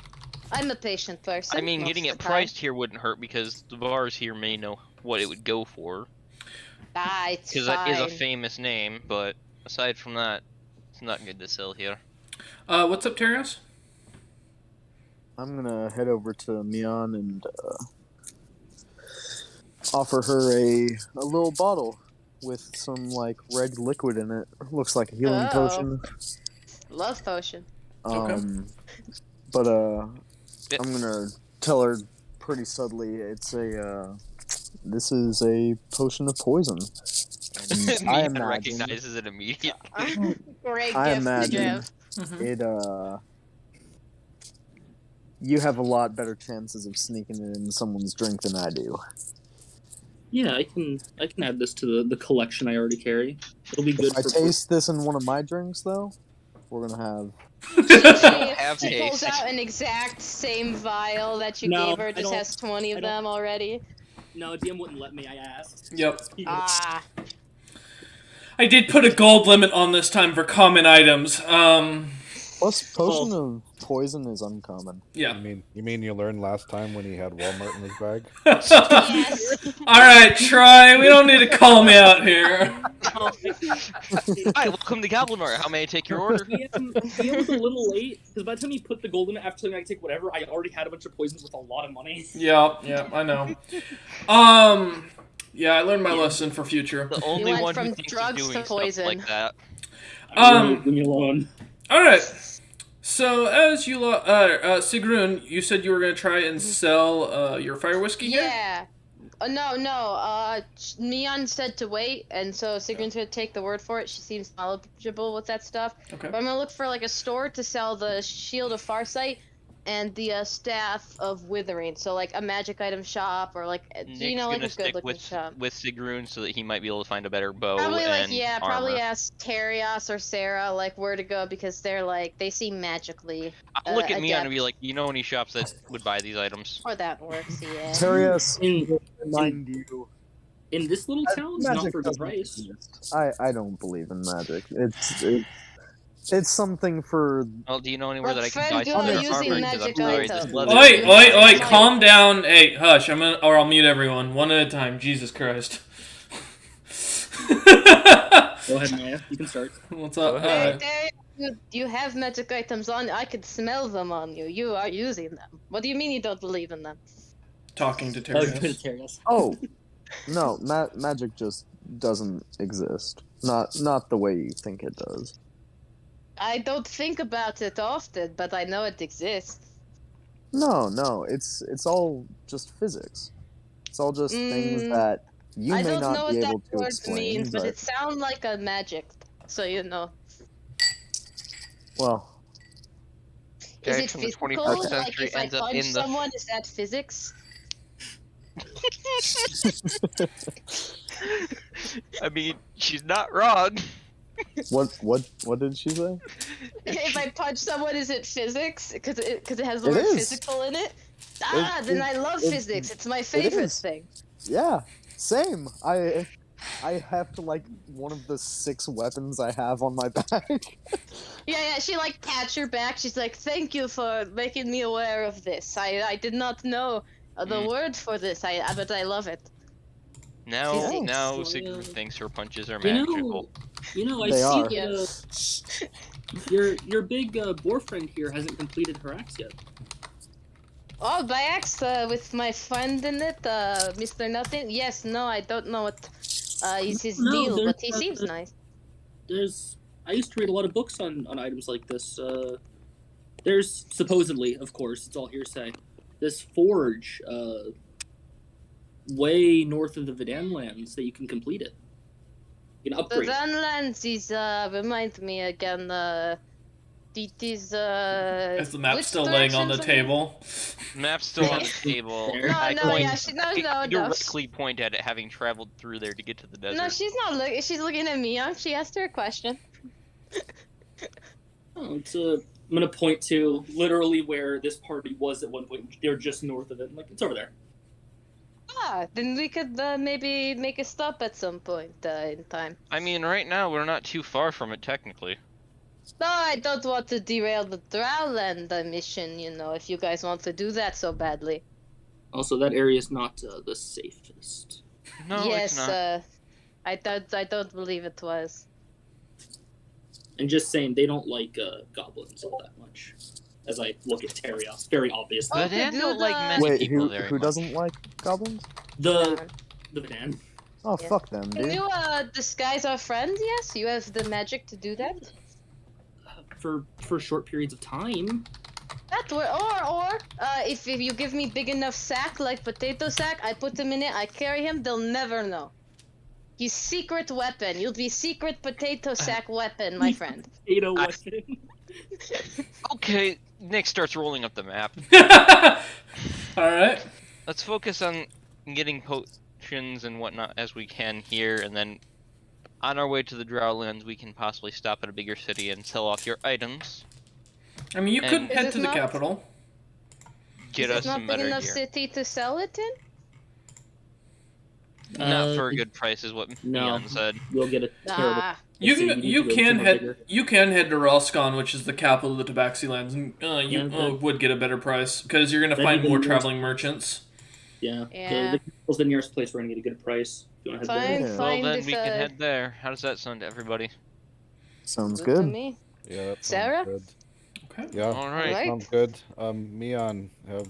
I'm a patient person. I mean, most getting of it the time. priced here wouldn't hurt because the bars here may know what it would go for. Ah, it's Because fine. that is a famous name, but aside from that, it's not good to sell here. What's up, Terios? I'm gonna head over to Mion and offer her a little bottle with some like red liquid in it. Looks like a healing Oh. potion. Love potion. Okay. But Yeah. I'm gonna tell her pretty subtly. It's this is a potion of poison. And I Mian imagine recognizes it immediately. Great I gift, imagine Jeff. Mm-hmm. it you have a lot better chances of sneaking it in someone's drink than I do. Yeah, I can add this to the collection I already carry. It'll be good If I for taste this in one of my drinks, though, we're gonna have. Have She pulls taste. out an exact same vial that you No, gave her. I Just don't- has 20 of I don't- them already. No, DM wouldn't let me. I asked. Yep. Ah, I did put a gold limit on this time for common items. Plus, potion of poison is uncommon. Yeah. You mean you learned last time when he had Walmart in his bag? yes. All right, Troy. We don't need to call me out here. Hi, welcome to Goblin Art. How may I take your order? DM was a little late because by the time he put the gold in it after telling me I could take whatever, I already had a bunch of poisons with a lot of money. Yeah, I know. Yeah, I learned my lesson for future. The only went one who from thinks drugs he's to doing stuff poison. like that. Leave me alone. All right. So as you Sigrun, you said you were gonna try and sell your fire whiskey here. Yeah. No. Mian said to wait, and so Sigrun's gonna take the word for it. She seems knowledgeable with that stuff. Okay. But I'm gonna look for like a store to sell the Shield of Farsight and the Staff of Withering. So like a magic item shop or like Nick's you know like gonna a good stick looking shop. with Sigrun so that he might be able to find a better bow Probably like and probably armor. ask Terios or Sarah like where to go because they're like they seem magically. I'll look at Mian and adept. be like, you know any shops that would buy these items? Or that works, yeah. Terias, In, remind you. in this little town, it's not Magic for a good doesn't price. exist. I don't believe in magic. It's something for. Well, do you know anywhere Well, that I can friend, buy you some are better using armor? 'Cause I'm magic sorry, this items. leather Oi, is- oi, Magic calm down. Hey, hush. I'll mute everyone one at a time. Jesus Christ. Go ahead, Maya. You can start. What's up? Hey, you have magic items on. I could smell them on you. You are using them. What do you mean you don't believe in them? Talking to Oh, you're Terios. good at Terios. Oh, no, magic just doesn't exist. Not the way you think it does. I don't think about it often, but I know it exists. No, it's all just physics. It's all just things that you I may don't know not what be that able to word explain. means, but it sounds like a magic. So you know. Well, Is Guys it from the physical? 21st Like century if I ends up punch in the someone, is that physics? I mean, she's not wrong. what did she say? If I punch someone, is it physics? Because it has the It word is. physical in it. Then I love it- physics. It's my favorite is. thing. Yeah, same. I have to like one of the 6 weapons I have on my back. Yeah. She like pats your back. She's like, "Thank you for making me aware of this. I did not know the word for this. But I love it." Now Physics. Sigrun thinks her punches are You magical. know, I They see are. that your big boyfriend here hasn't completed her axe yet. Oh, by axe with my friend in it, Mr. Nothing. Yes, no, I don't know what is his No, deal, there's, but he seems nice. I used to read a lot of books on items like this. There's supposedly, of course, it's all hearsay, this forge way north of the Vidan lands that you can complete it. You can The upgrade. Dunlands is remind me again. It is Is the map which still laying on the directions are you- table? Map's still on the table. There. No, I no, point- yeah, no. I directly point at it, having traveled through there to get to the desert. No, she's not looking. She's looking at me. She asked her a question. Oh, I'm gonna point to literally where this party was at one point. They're just north of it. I'm like, it's over there. Then we could maybe make a stop at some point in time. I mean, right now we're not too far from it technically. No, I don't want to derail the Drowland mission, you know, if you guys want to do that so badly. Also, that area is not the safest. No, yes, it's not. I don't believe it was. And just saying, they don't like goblins all that much. As I look at Terios, very obviously. Oh, But they to do don't like the- many Wait, people who very who much. doesn't like goblins? The Vidan. Oh, Yeah. fuck them, Can dude. you disguise our friend? Yes, you have the magic to do that. For short periods of time. That or if you give me big enough sack like potato sack, I put him in it. I carry him. They'll never know. His secret weapon. You'll be secret potato sack weapon, my friend. Potato I- weapon. Okay, Nick starts rolling up the map. Alright. Let's focus on getting potions and whatnot as we can here, and then on our way to the Drowlands, we can possibly stop at a bigger city and sell off your items. I mean, you could And- head Is to it the not- capital. Get Is us it not some big better enough gear. city to sell it in? Not for a good price, is what no. Neon said. You'll get a terrible. Ah, You city. can need you to go can somewhere head bigger. you can head to Ralscon, which is the capital of the Tabaxi lands, and you Yeah, but- would get a better price because you're gonna Then find even more worse. traveling merchants. Yeah. Yeah. The capital's the nearest place we're gonna get a good price. If you wanna head Fine, there. Yeah. Well, fine. then if, we can head there. How does that sound to everybody? Sounds to good. me. Yeah, that sounds Sarah? good. Okay. Yeah, All right. Alright. sounds good. Mion, have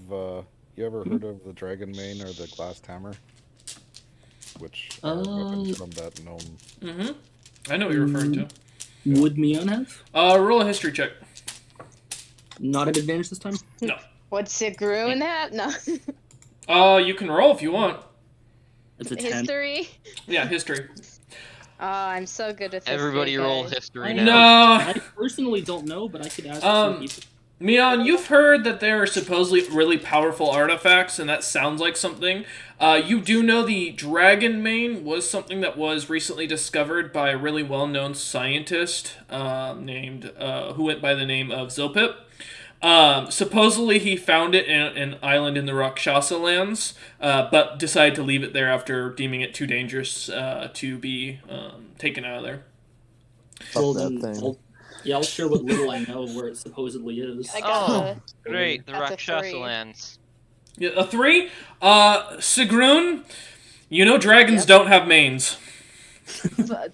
you ever heard of the Dragon Mane or the Glass Hammer? Which are weapons from that gnome. Mm-hmm. I know what you're referring to. Would Mion have? Roll a history check. Not an advantage this time? No. What's Sigrun have? No. You can roll if you want. It's a 10. History? Yeah, history. Oh, I'm so good with history. Everybody roll guys. history I now. No. I personally don't know, but I could ask some people. Mion, you've heard that there are supposedly really powerful artifacts, and that sounds like something. You do know the dragon mane was something that was recently discovered by a really well-known scientist named who went by the name of Zilpip. Supposedly he found it in an island in the Rakshasa lands, but decided to leave it there after deeming it too dangerous to be taken out of there. Well, that then, thing. I'll share what little I know of where it supposedly is. I got Oh, great, the That's a Rakshasa 3. lands. Yeah, a 3? Sigrun, you know dragons Yep. don't have manes.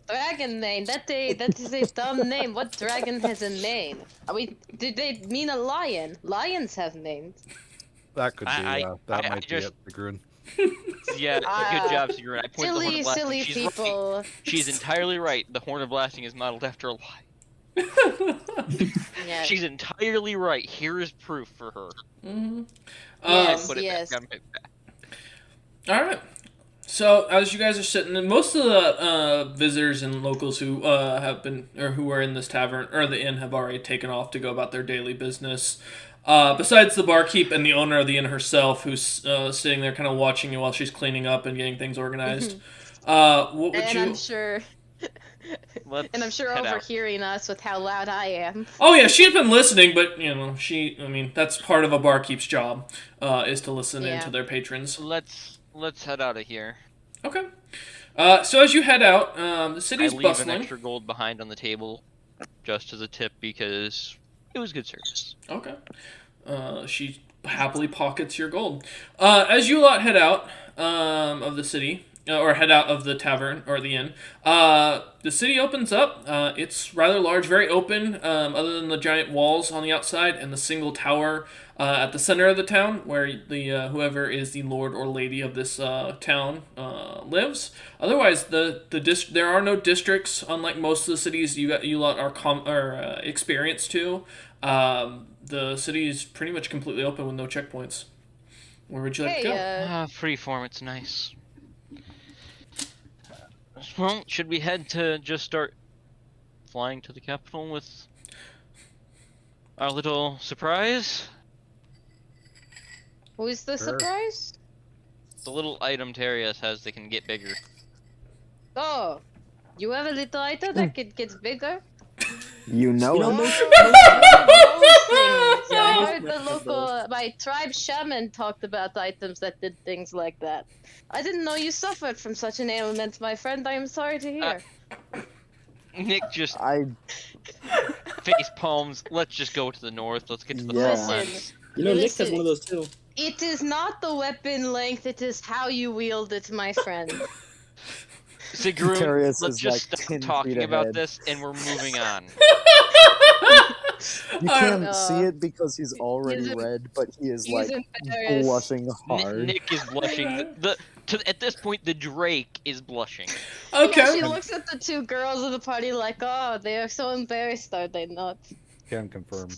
Dragon name. That is a dumb name. What dragon has a mane? Did they mean a lion? Lions have names. That could be. That I might be just- it. The Grun. Yeah, good job, Sigrun. I pointed the horn of blasting. Silly She's right. people. She's entirely right. The horn of blasting is modeled after a lie. Yeah. She's entirely right. Here is proof for her. Mm-hmm. Yes. Put it back on my back. All right. So as you guys are sitting, and most of the visitors and locals who have been or who are in this tavern or the inn have already taken off to go about their daily business. Besides the barkeep and the owner of the inn herself, who's sitting there kind of watching you while she's cleaning up and getting things organized. What would And you? I'm sure. Let's And I'm sure head out. overhearing us with how loud I am. Oh yeah, she's been listening, but I mean, that's part of a barkeep's job, is to listen in Yeah. to their patrons. Let's head out of here. Okay. So as you head out, the city's I leave bustling. an extra gold behind on the table, just as a tip because it was good service. Okay. She happily pockets your gold. As you lot head out of the city, or head out of the tavern or the inn, the city opens up. It's rather large, very open, other than the giant walls on the outside and the single tower at the center of the town, where the whoever is the lord or lady of this town lives. Otherwise, there are no districts, unlike most of the cities you lot are experienced to. The city is pretty much completely open with no checkpoints. Where would you like to go? Freeform, it's nice. Well, should we head to just start flying to the capital with our little surprise? Who's the Sure. surprise? The little item Terias has that can get bigger. Oh, you have a little item that gets bigger? You know You know, it. most- Those things. Yeah, I most heard the have those. local, my tribe shaman talked about items that did things like that. I didn't know you suffered from such an ailment, my friend. I am sorry to hear. Nick just I face palms. Let's just go to the north. Let's get to the Yeah. flatlands. You know, Nick has Listen. one of those too. It is not the weapon length, it is how you wield it, my friend. Sigrun, Terias let's is just like stop 10 talking feet about ahead. this and we're moving on. You can't Uh, see it because he's already he's a- red, but he is he's like embarrassed. blushing hard. Nick is blushing. At this point, the Drake is blushing. Okay. Yeah, she looks at the two girls in the party like, oh, they are so embarrassed, are they not? Can confirm.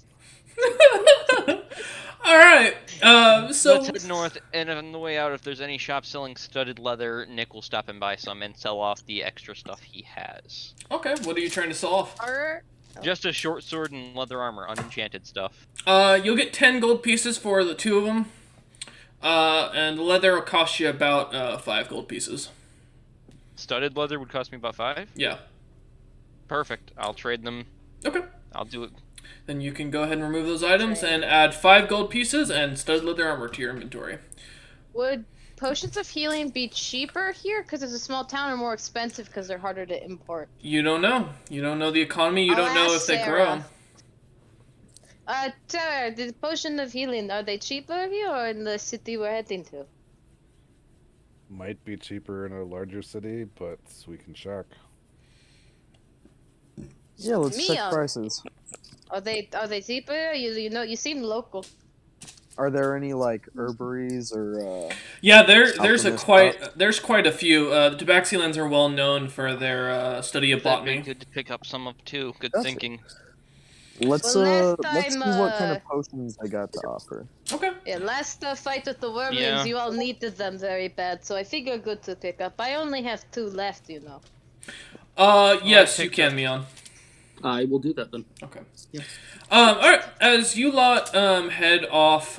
All right. So Let's head north, and on the way out, if there's any shop selling studded leather, Nick will stop and buy some and sell off the extra stuff he has. okay, what are you trying to sell off? Just a short sword and leather armor, unenchanted stuff. You'll get 10 gold pieces for the two of them. And the leather will cost you about 5 gold pieces. Studded leather would cost me about 5. Yeah. Perfect. I'll trade them. Okay. I'll do it. Then you can go ahead and remove those items Okay. and add 5 gold pieces and studded leather armor to your inventory. Would potions of healing be cheaper here because it's a small town, or more expensive because they're harder to import? You don't know. You don't know the economy. You I'll don't know if ask they Sarah. grow. Tara, the potion of healing, are they cheaper here or in the city we're heading to? Might be cheaper in a larger city, but we can check. Yeah, let's Me, check prices. Are they cheaper? You know, you seem local. Are there any like herbaries or Yeah, there's Alchemist quite a few. The Tabaxians are well known for their study of That'd be botany. good to pick up some of too. Good That's- thinking. let's Well, last let's see time, what kind of potions I got to offer. Okay. Yeah, last fight with the wormlings, Yeah. you all needed them very bad, so I figure good to pick up. I only have 2 left, you know. Yes, you picked can, up- Meon. I will do that then. Okay. Yeah. Alright, as you lot head off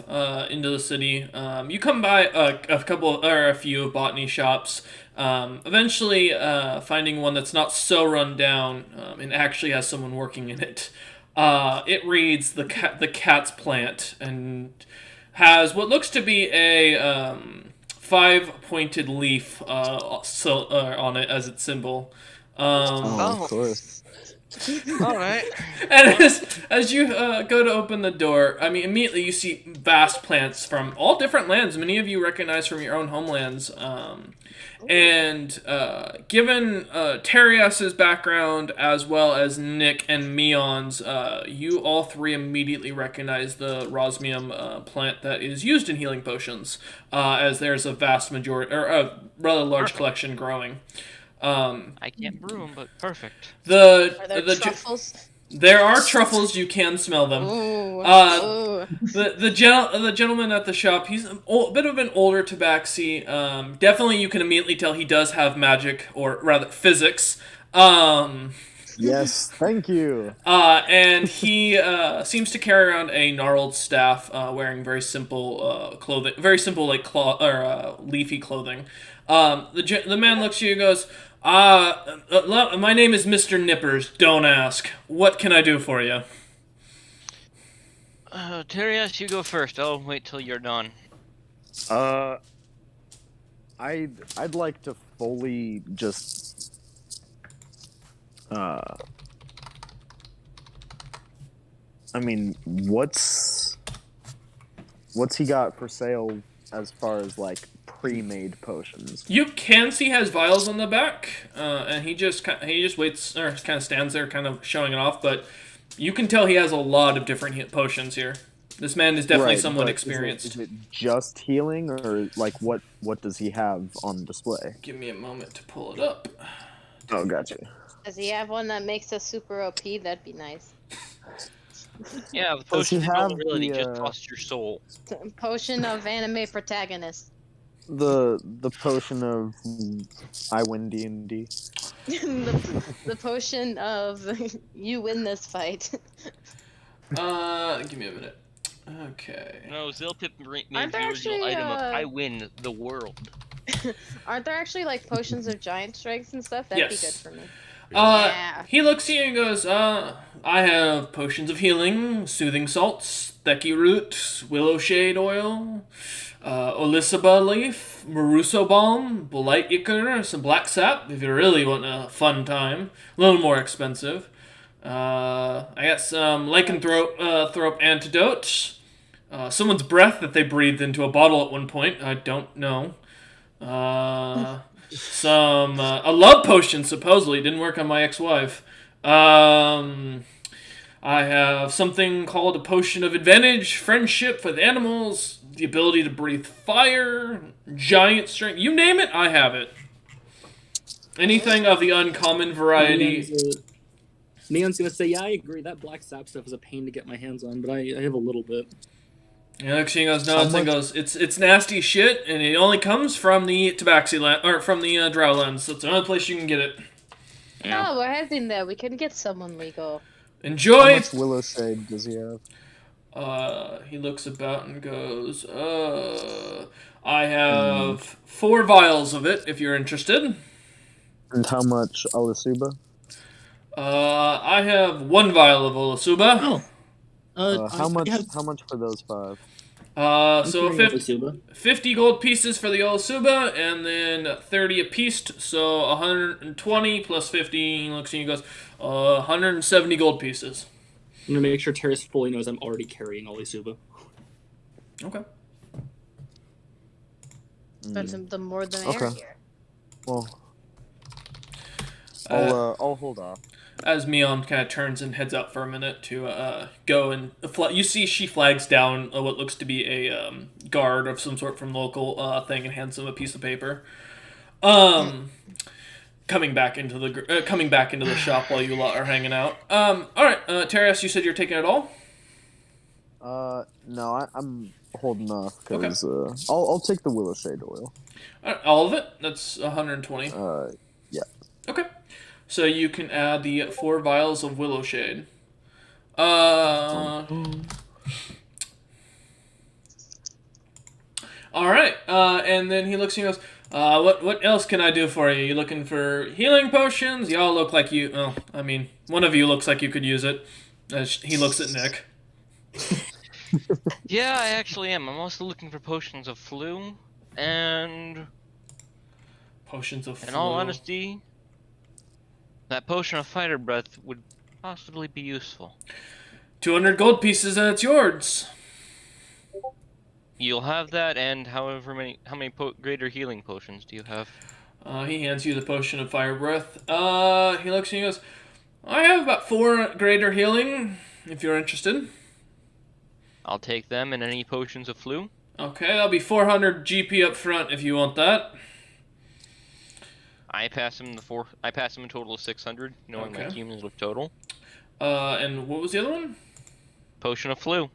into the city, you come by a couple or a few botany shops. Eventually, finding one that's not so run down and actually has someone working in it. It reads the cat's plant and has what looks to be a 5-pointed leaf on it as its symbol. Of Oh. course. All right. And as you go to open the door, I mean, immediately you see vast plants from all different lands. Many of you recognize from your own homelands. And given Terias's background as well as Nick and Meon's, you all three immediately recognize the Rosmium plant that is used in healing potions, as there's a vast majority, or a rather large collection growing. I can't brew them, but perfect. Are there truffles? There are truffles. You can smell them. Ooh. Ooh. The gentleman at the shop, he's a bit of an older tabaxi. Definitely, you can immediately tell he does have magic, or rather physics. Yes, thank you. And he seems to carry around a gnarled staff, wearing very simple clothing, very simple like cloth or leafy clothing. The man looks at you and goes, my name is Mr. Nippers. Don't ask. What can I do for you? Terias, you go first. I'll wait till you're done. I'd like to fully just I mean, what's he got for sale as far as like pre-made potions? You can see he has vials on the back, and he just waits or kind of stands there, kind of showing it off. But you can tell he has a lot of different potions here. This man is definitely Right, someone but experienced. Is it just healing, or like what does he have on display? Give me a moment to pull it up. Oh, gotcha. Does he have one that makes us super OP? That'd be nice. Yeah, the Does he potion have ability the, just costs your soul. Potion of anime protagonist. The potion of I win D&D. the potion of you win this fight. Give me a minute. Okay. No, Zilpip made Aren't the there original actually, item of I win the world. Aren't there actually like potions of giant strengths and stuff? That'd Yes. be good for me. He looks at you and goes, I have potions of healing, soothing salts, thecky root, willow shade oil, Olisaba leaf, Maruso balm, blight ichor, some black sap, if you really want a fun time. A little more expensive. I got some lycanthrope antidote. Someone's breath that they breathed into a bottle at one point. I don't know. Some a love potion supposedly didn't work on my ex-wife. I have something called a potion of advantage, friendship with animals, the ability to breathe fire, giant strength. You name it, I have it. Anything of the uncommon variety. Neon's gonna say, yeah, I agree. That black sap stuff is a pain to get my hands on, but I have a little bit. Alex goes, no, and goes, it's nasty shit, and it only comes from the Tabaxi land, or from the Drowlands. So it's the only place you can get it. Yeah. Oh, we're heading there. We can get someone legal. How Enjoy. much willow shade does he have? He looks about and goes, I have 4 vials of it, if you're interested. And how much Alisuba? I have 1 vial of Olasuba. Oh. How much? have- How much for those 5? So I'm carrying Suba. 50 gold pieces for the Olasuba, and then 30 a piece, so 120 plus 50, he looks at you and goes, 170 gold pieces. I'm gonna make sure Terrace fully knows I'm already carrying Olisuba. Okay. But the more the Okay. merrier. Well, I'll hold off. As Mion kind of turns and heads out for a minute to go and you see she flags down what looks to be a guard of some sort from local thing and hands him a piece of paper. coming back into the shop while you lot are hanging out. All right, Terras, you said you're taking it all. No, I'm holding off Okay. because I'll take the Willow Shade oil. All, right, all of it. That's 120. Yeah. Okay. So you can add the 4 vials of Willow Shade. All right. And then he looks and he goes, what else can I do for you? You looking for healing potions? Y'all look like you. Oh, I mean, one of you looks like you could use it. As he looks at Nick. Yeah, I actually am. I'm also looking for potions of flu, and Potions of flu. in all honesty, that potion of fighter breath would possibly be useful. 200 gold pieces and it's yours. You'll have that, and how many greater healing potions do you have? He hands you the potion of fire breath. He looks and he goes, I have about 4 greater healing, if you're interested. I'll take them and any potions of flu. Okay, that'll be 400 GP up front if you want that. I pass him I pass him a total of 600, knowing my Okay. cumulative total. And what was the other one? Potion of flu.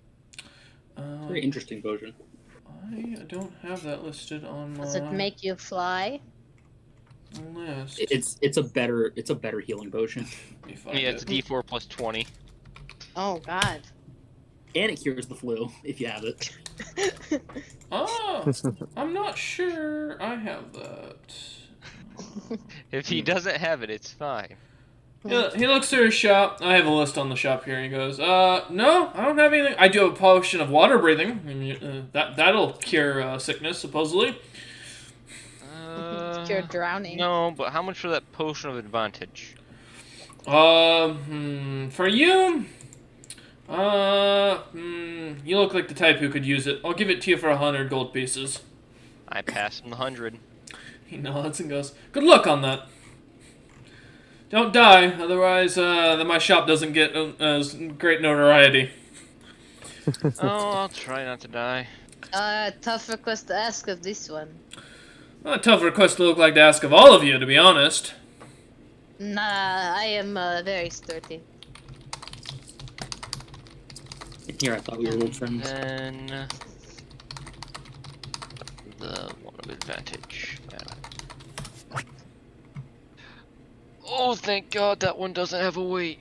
Very interesting potion. I don't have that listed on my Does it make you fly? list. It's a better healing potion, Let me find Yeah, it's it. D4 plus 20. Oh God. and it cures the flu if you have it. Oh, I'm not sure I have that. If he doesn't have it, it's fine. Yeah, he looks through his shop. I have a list on the shop here. He goes, no, I don't have anything. I do have a potion of water breathing. I mean, that'll cure sickness, supposedly. Cure drowning. No, but how much for that potion of advantage? For you, you look like the type who could use it. I'll give it to you for 100 gold pieces. I pass him the 100. He nods and goes, good luck on that. Don't die, otherwise my shop doesn't get as great notoriety. Oh, I'll try not to die. Tough request to ask of this one. Well, a tough request to look like to ask of all of you, to be honest. Nah, I am very sturdy. Here, I thought we were old friends. Then the one of advantage. Oh, thank God that one doesn't have a weight.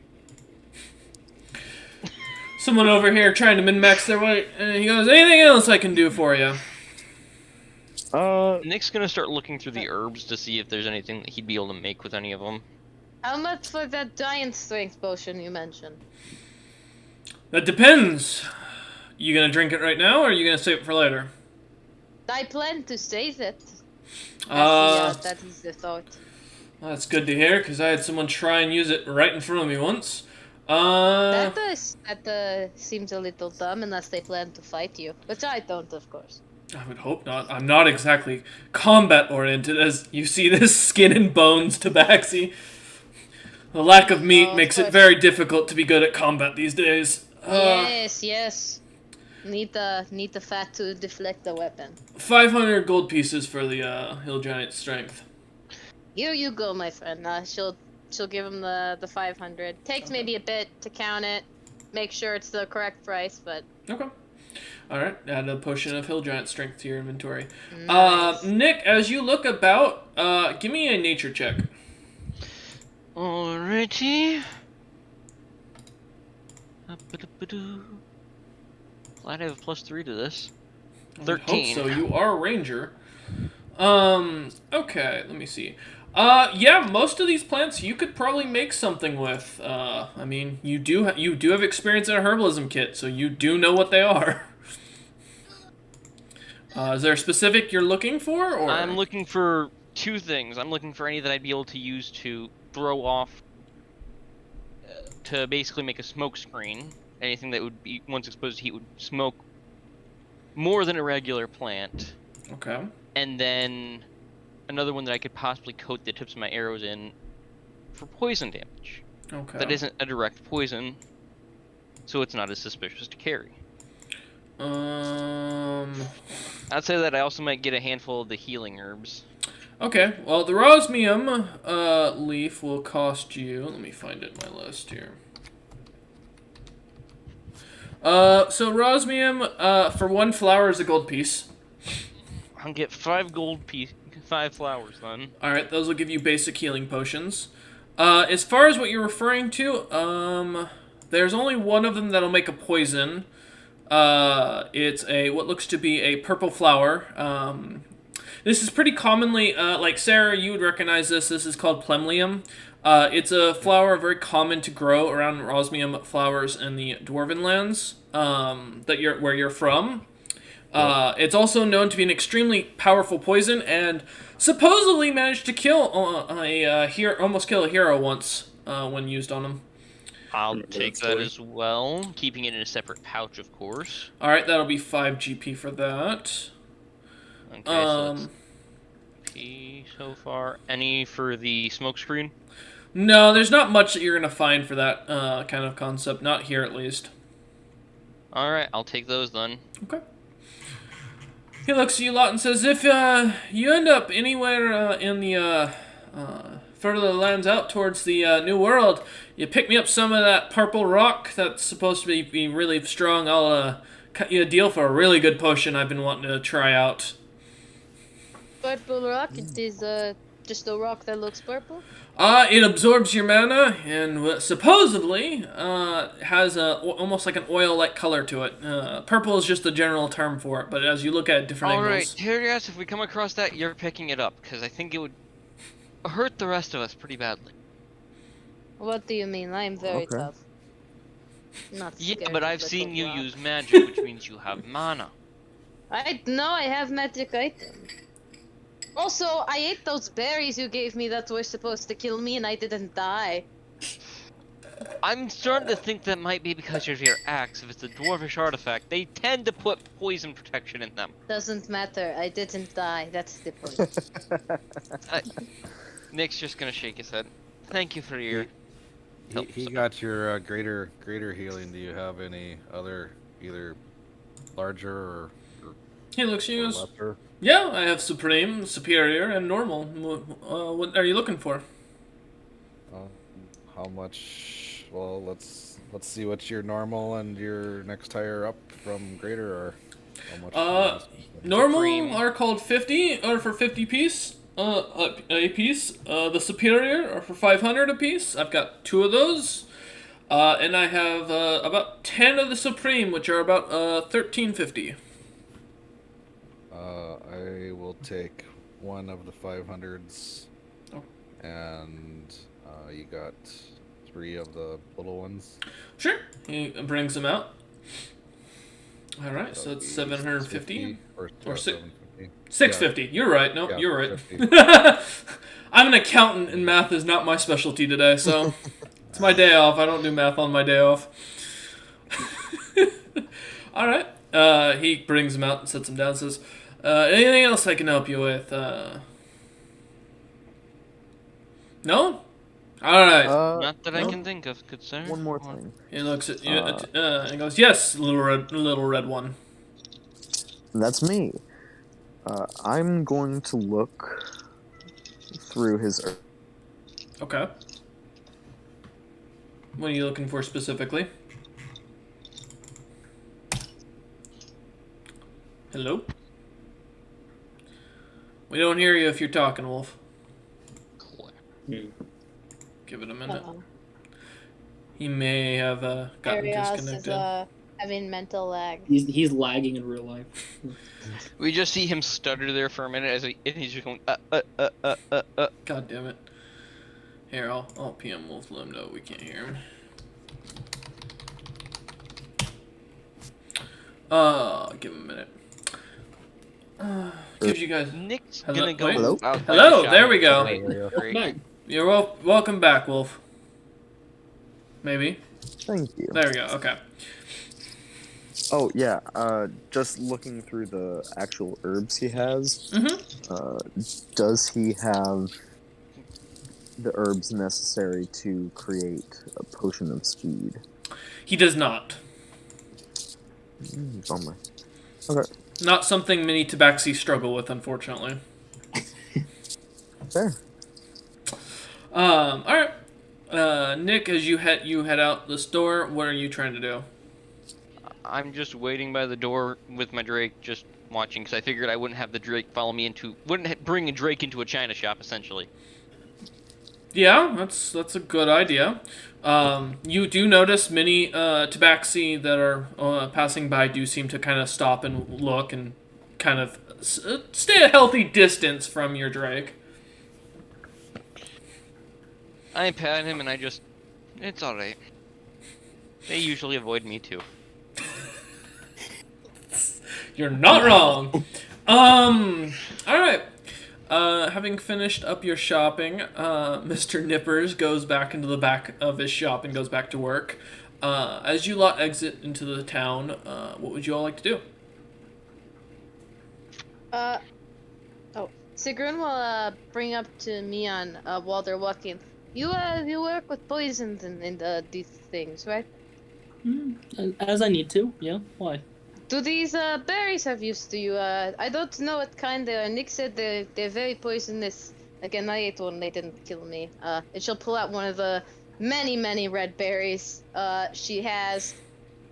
Someone over here trying to min-max their weight, and he goes, anything else I can do for you? Nick's gonna start looking through the herbs to see if there's anything that he'd be able to make with any of them. How much for that giant strength potion you mentioned? That depends. You gonna drink it right now, or are you gonna save it for later? I plan to save it. That is the thought. That's good to hear, because I had someone try and use it right in front of me once. That Seems a little dumb unless they plan to fight you, which I don't, of course. I would hope not. I'm not exactly combat-oriented, as you see this skin and bones tabaxi. The lack of meat Oh, of makes it course. very difficult to be good at combat these days. Yes. Need the fat to deflect the weapon. 500 gold pieces for the Hill Giant strength. Here you go, my friend. She'll give him the 500. Takes maybe a bit to count it, make sure it's the correct price, but Okay. Alright, add a potion of Hill Giant strength to your inventory. nice. Nick, as you look about, give me a nature check. Alrighty. Glad I have a +3 to this. I would 13. Hope so. You are a ranger. Okay, let me see. Yeah, most of these plants you could probably make something with. I mean, you do have experience in a herbalism kit, so you do know what they are. Is there a specific you're looking for, or? I'm looking for 2 things. I'm looking for any that I'd be able to use to throw off, to basically make a smoke screen. Anything that would be, once exposed to heat, would smoke more than a regular plant. Okay. And then another one that I could possibly coat the tips of my arrows in for poison damage. Okay. That isn't a direct poison, so it's not as suspicious to carry. Um. I'd say that I also might get a handful of the healing herbs. Okay, well, the Rosmium leaf will cost you... Let me find it in my list here. So Rosmium, for 1 flower is a gold piece. I'll get 5 5 flowers then. Alright, those will give you basic healing potions. As far as what you're referring to, there's only one of them that'll make a poison. It's what looks to be a purple flower. This is pretty commonly, like Sarah, you would recognize this. This is called Plemlium. It's a flower very common to grow around Rosmium flowers in the Dwarven lands where you're from. It's also known to be an extremely powerful poison, and supposedly managed to kill almost kill a hero once when used on him. I'll take that as well, keeping it in a separate pouch, of course. All right, that'll be 5 GP for that. Okay, so that's P so far. Any for the smokescreen? No, there's not much that you're gonna find for that kind of concept. Not here, at least. All right, I'll take those then. Okay. He looks at you a lot and says, if you end up anywhere in the further lands out towards the New World, you pick me up some of that purple rock that's supposed to be really strong, I'll cut you a deal for a really good potion I've been wanting to try out. Purple rock? It is just a rock that looks purple? It absorbs your mana and supposedly has almost like an oil-like color to it. Purple is just the general term for it, but as you look at different Alright, angles... Terias, if we come across that, you're picking it up, because I think it would hurt the rest of us pretty badly. What do you mean? I'm very Okay. tough. Not Yeah, scared but of I've seen little you rock. use magic, which means you have mana. I have magic items. Also, I ate those berries you gave me that were supposed to kill me, and I didn't die. I'm starting to think that might be because of your axe. If it's a dwarvish artifact, they tend to put poison protection in them. Doesn't matter. I didn't die. That's the point. Nick's just gonna shake his head. Thank you for your help. He got your greater healing. Do you have any other, either larger or He looks at you and goes, lesser? yeah, I have Supreme, Superior, and Normal. What are you looking for? How much? Well, let's see what your normal and your next higher up from greater are. How much? Normal Supreme. are called 50, or for 50 piece, a piece. The Superior are for 500 a piece. I've got 2 of those. And I have about 10 of the Supreme, which are about 1350. I will take one of the 500s, Oh. and you got 3 of the little ones. Sure. He brings them out. All right, so That'd it's be 750 or or 750. 650. You're right. No, Yeah, you're right. 50. I'm an accountant, and math is not my specialty today, so it's my day off. I don't do math on my day off. All right. He brings them out and sets them down. And says, "Anything else I can help you with?" No. All right. Not that I no. can think of, good sir. One more thing. He looks at you and goes, "Yes, little red one." That's me. I'm going to look through his. Okay. What are you looking for specifically? Hello? We don't hear you if you're talking, Wolf. Give it a minute. He may have gotten Arias disconnected. is having mental lag. He's lagging in real life. We just see him stutter there for a minute and he's just going, God damn it. Here, I'll PM Wolf, let him know we can't hear him. Give him a minute. Gives you guys... Nick's Hello? gonna go Wait. Hello? out Hello, like a there we shot. go. Wait, great. Back. You're welcome back, Wolf. Maybe? Thank you. There we go, okay. Oh yeah. Just looking through the actual herbs he has. Does he have the herbs necessary to create a potion of speed? He does not. Bummer. Okay. Not something many tabaxi struggle with, unfortunately. fair. All right. Nick, as you head out the store, what are you trying to do? I'm just waiting by the door with my Drake, just watching, because I figured I wouldn't have the Drake follow me bring a Drake into a china shop, essentially. Yeah, that's a good idea. You do notice many tabaxi that are passing by do seem to kind of stop and look and kind of stay a healthy distance from your Drake. I pat him and it's alright. They usually avoid me too. You're not wrong. All right. Having finished up your shopping, Mr. Nippers goes back into the back of his shop and goes back to work. As you lot exit into the town, what would you all like to do? Sigrun will bring up to Mian while they're walking. You work with poisons and these things, right? As I need to, yeah. Why? Do these berries have use to you? I don't know what kind they are. Nick said they're very poisonous. Again, I ate one, they didn't kill me. And she'll pull out one of the many red berries she has,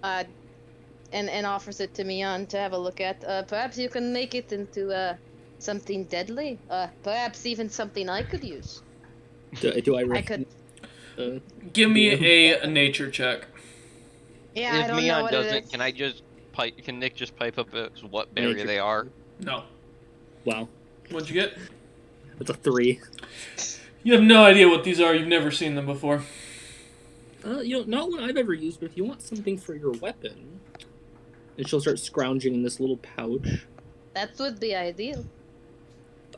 and offers it to Mian to have a look at. Perhaps you can make it into something deadly. Perhaps even something I could use. Do I? I could. Give me a nature check. Yeah, I If don't know Mian what it doesn't, is. can Nick just pipe up what berry Nature. they are? No. Wow, What'd you get? that's a 3. You have no idea what these are. You've never seen them before. Not one I've ever used, but if you want something for your weapon, and she'll start scrounging in this little pouch. That would be ideal.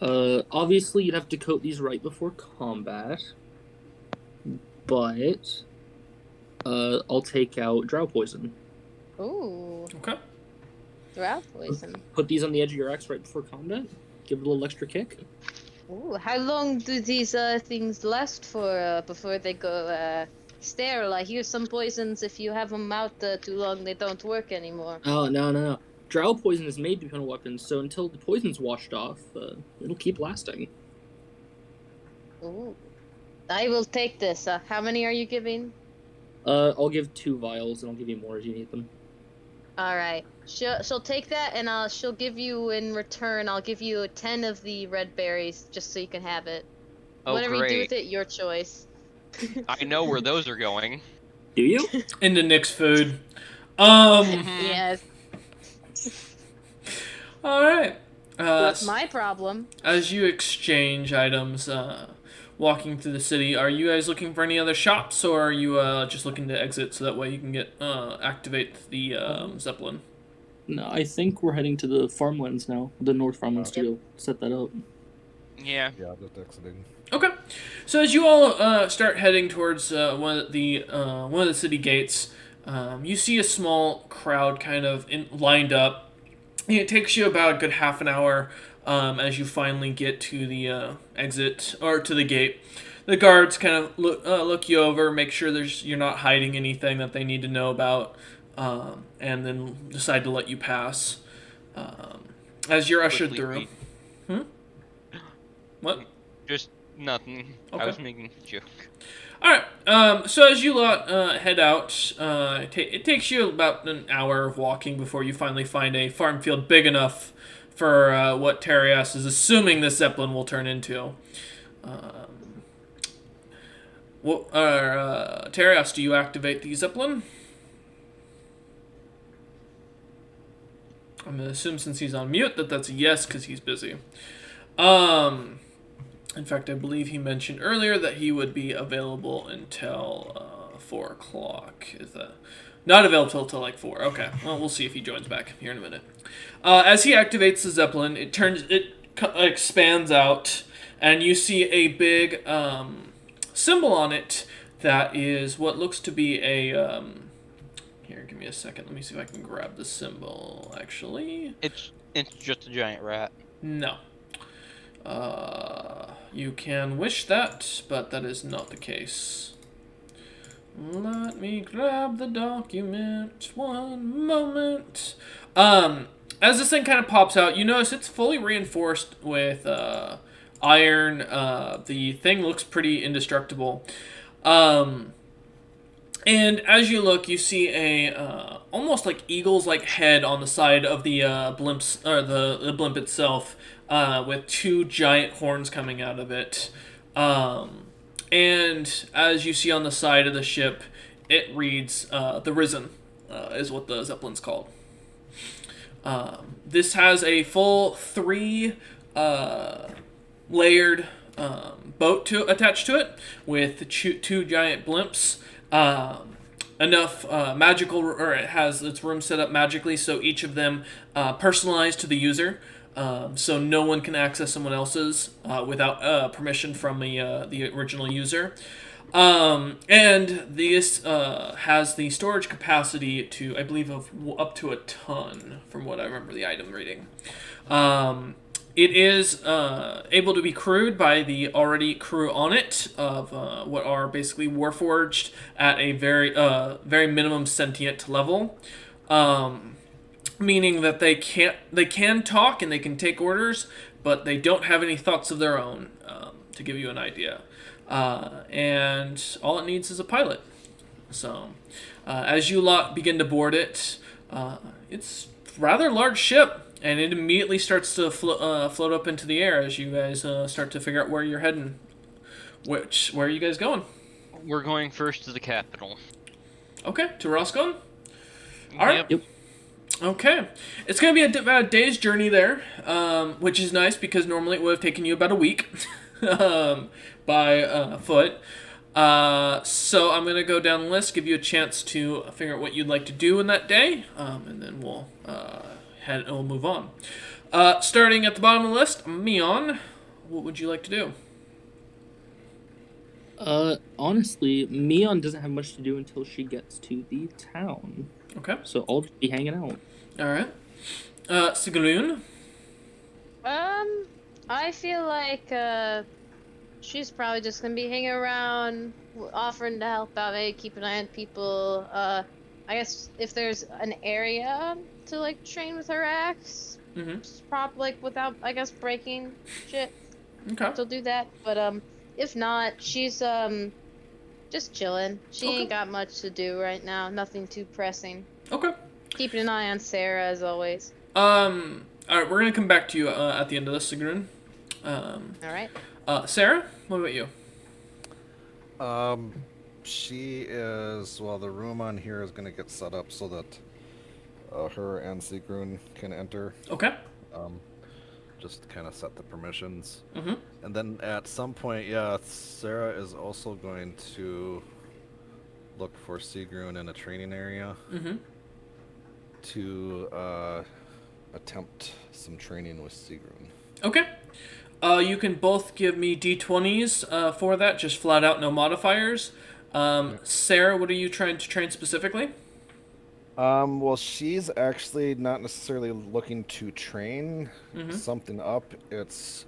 Obviously you'd have to coat these right before combat, but I'll take out drow poison. Ooh, Okay. drought poison. Put these on the edge of your axe right before combat. Give it a little extra kick. Ooh, how long do these things last for before they go sterile? I hear some poisons, if you have them out too long, they don't work anymore. Oh, no. Drow poison is made to become a weapon, so until the poison's washed off, it'll keep lasting. Ooh, I will take this. How many are you giving? I'll give 2 vials, and I'll give you more as you need them. All right. She'll take that, and she'll give you in return. I'll give you 10 of the red berries, just so you can have it. Oh, Whatever great. you do with it, your choice. I know where those are going. Do you? Into Nick's food. Yes, All right. that's my problem. As you exchange items, walking through the city, are you guys looking for any other shops, or are you just looking to exit so that way you can get activate the Zeppelin? No, I think we're heading to the farmlands now. The North farmlands to go set that up. Yeah. Yeah, just exiting. Okay, so as you all start heading towards one of the city gates, you see a small crowd kind of lined up. It takes you about a good half an hour as you finally get to the exit or to the gate. The guards kind of look you over, make sure you're not hiding anything that they need to know about, and then decide to let you pass. As you're ushered Quickly through. What? Just nothing. Okay. I was making a joke. Alright, so as you lot head out, it takes you about an hour of walking before you finally find a farm field big enough for what Terias is assuming the Zeppelin will turn into. Terias, do you activate the Zeppelin? I'm going to assume since he's on mute that's a yes because he's busy. In fact, I believe he mentioned earlier that he would be available until 4 o'clock. Is that not available till like 4? Okay. Well, we'll see if he joins back here in a minute. As he activates the Zeppelin, it expands out, and you see a big symbol on it that is what looks to be a. Here, give me a second. Let me see if I can grab the symbol. Actually, It's just a giant rat. no. You can wish that, but that is not the case. Let me grab the document. One moment. As this thing kind of pops out, you notice it's fully reinforced with iron. The thing looks pretty indestructible. And as you look, you see a almost like eagle's like head on the side of the blimps or the blimp itself, with two giant horns coming out of it. And as you see on the side of the ship, it reads "The Risen," is what the Zeppelin's called. This has a full 3 layered boat attached to it with 2 giant blimps. Enough magical, or it has its room set up magically, so each of them personalized to the user. So no one can access someone else's without permission from the original user. And this has the storage capacity to, I believe, of up to a ton, from what I remember the item reading. It is able to be crewed by the already crew on it of what are basically warforged at a very minimum sentient level. Meaning that they can talk and they can take orders, but they don't have any thoughts of their own, to give you an idea. And all it needs is a pilot. So, as you lot begin to board it, it's a rather large ship, and it immediately starts to float up into the air as you guys start to figure out where you're heading. Where are you guys going? We're going first to the capital. Okay, to Roscoe? Alright. Yep. Okay. It's going to be about a day's journey there, which is nice because normally it would have taken you about a week by foot. So I'm going to go down the list, give you a chance to figure out what you'd like to do in that day, and then we'll move on. Starting at the bottom of the list, Mion, what would you like to do? Honestly, Mion doesn't have much to do until she gets to the town. Okay. So I'll just be hanging out. Alright. Sigrun? I feel like she's probably just gonna be hanging around, offering to help out, maybe keep an eye on people. I guess if there's an area to like train with her axe, probably like without, I guess, breaking shit. Okay. She'll do that. But if not, she's just chilling. She ain't got much to do right now. Nothing too pressing. Okay. Keeping an eye on Sarah as always. Alright, we're gonna come back to you at the end of this, Sigrun. Alright. Sarah, what about you? She is, well, the room on here is gonna get set up so that her and Sigrun can enter. Okay. Just kind of set the permissions. Mm-hmm. And then at some point, yeah, Sarah is also going to look for Sigrun in a training area to attempt some training with Sigrun. Okay. You can both give me d20s for that, just flat out, no modifiers. Sarah, what are you trying to train specifically? Well, she's actually not necessarily looking to train something up. It's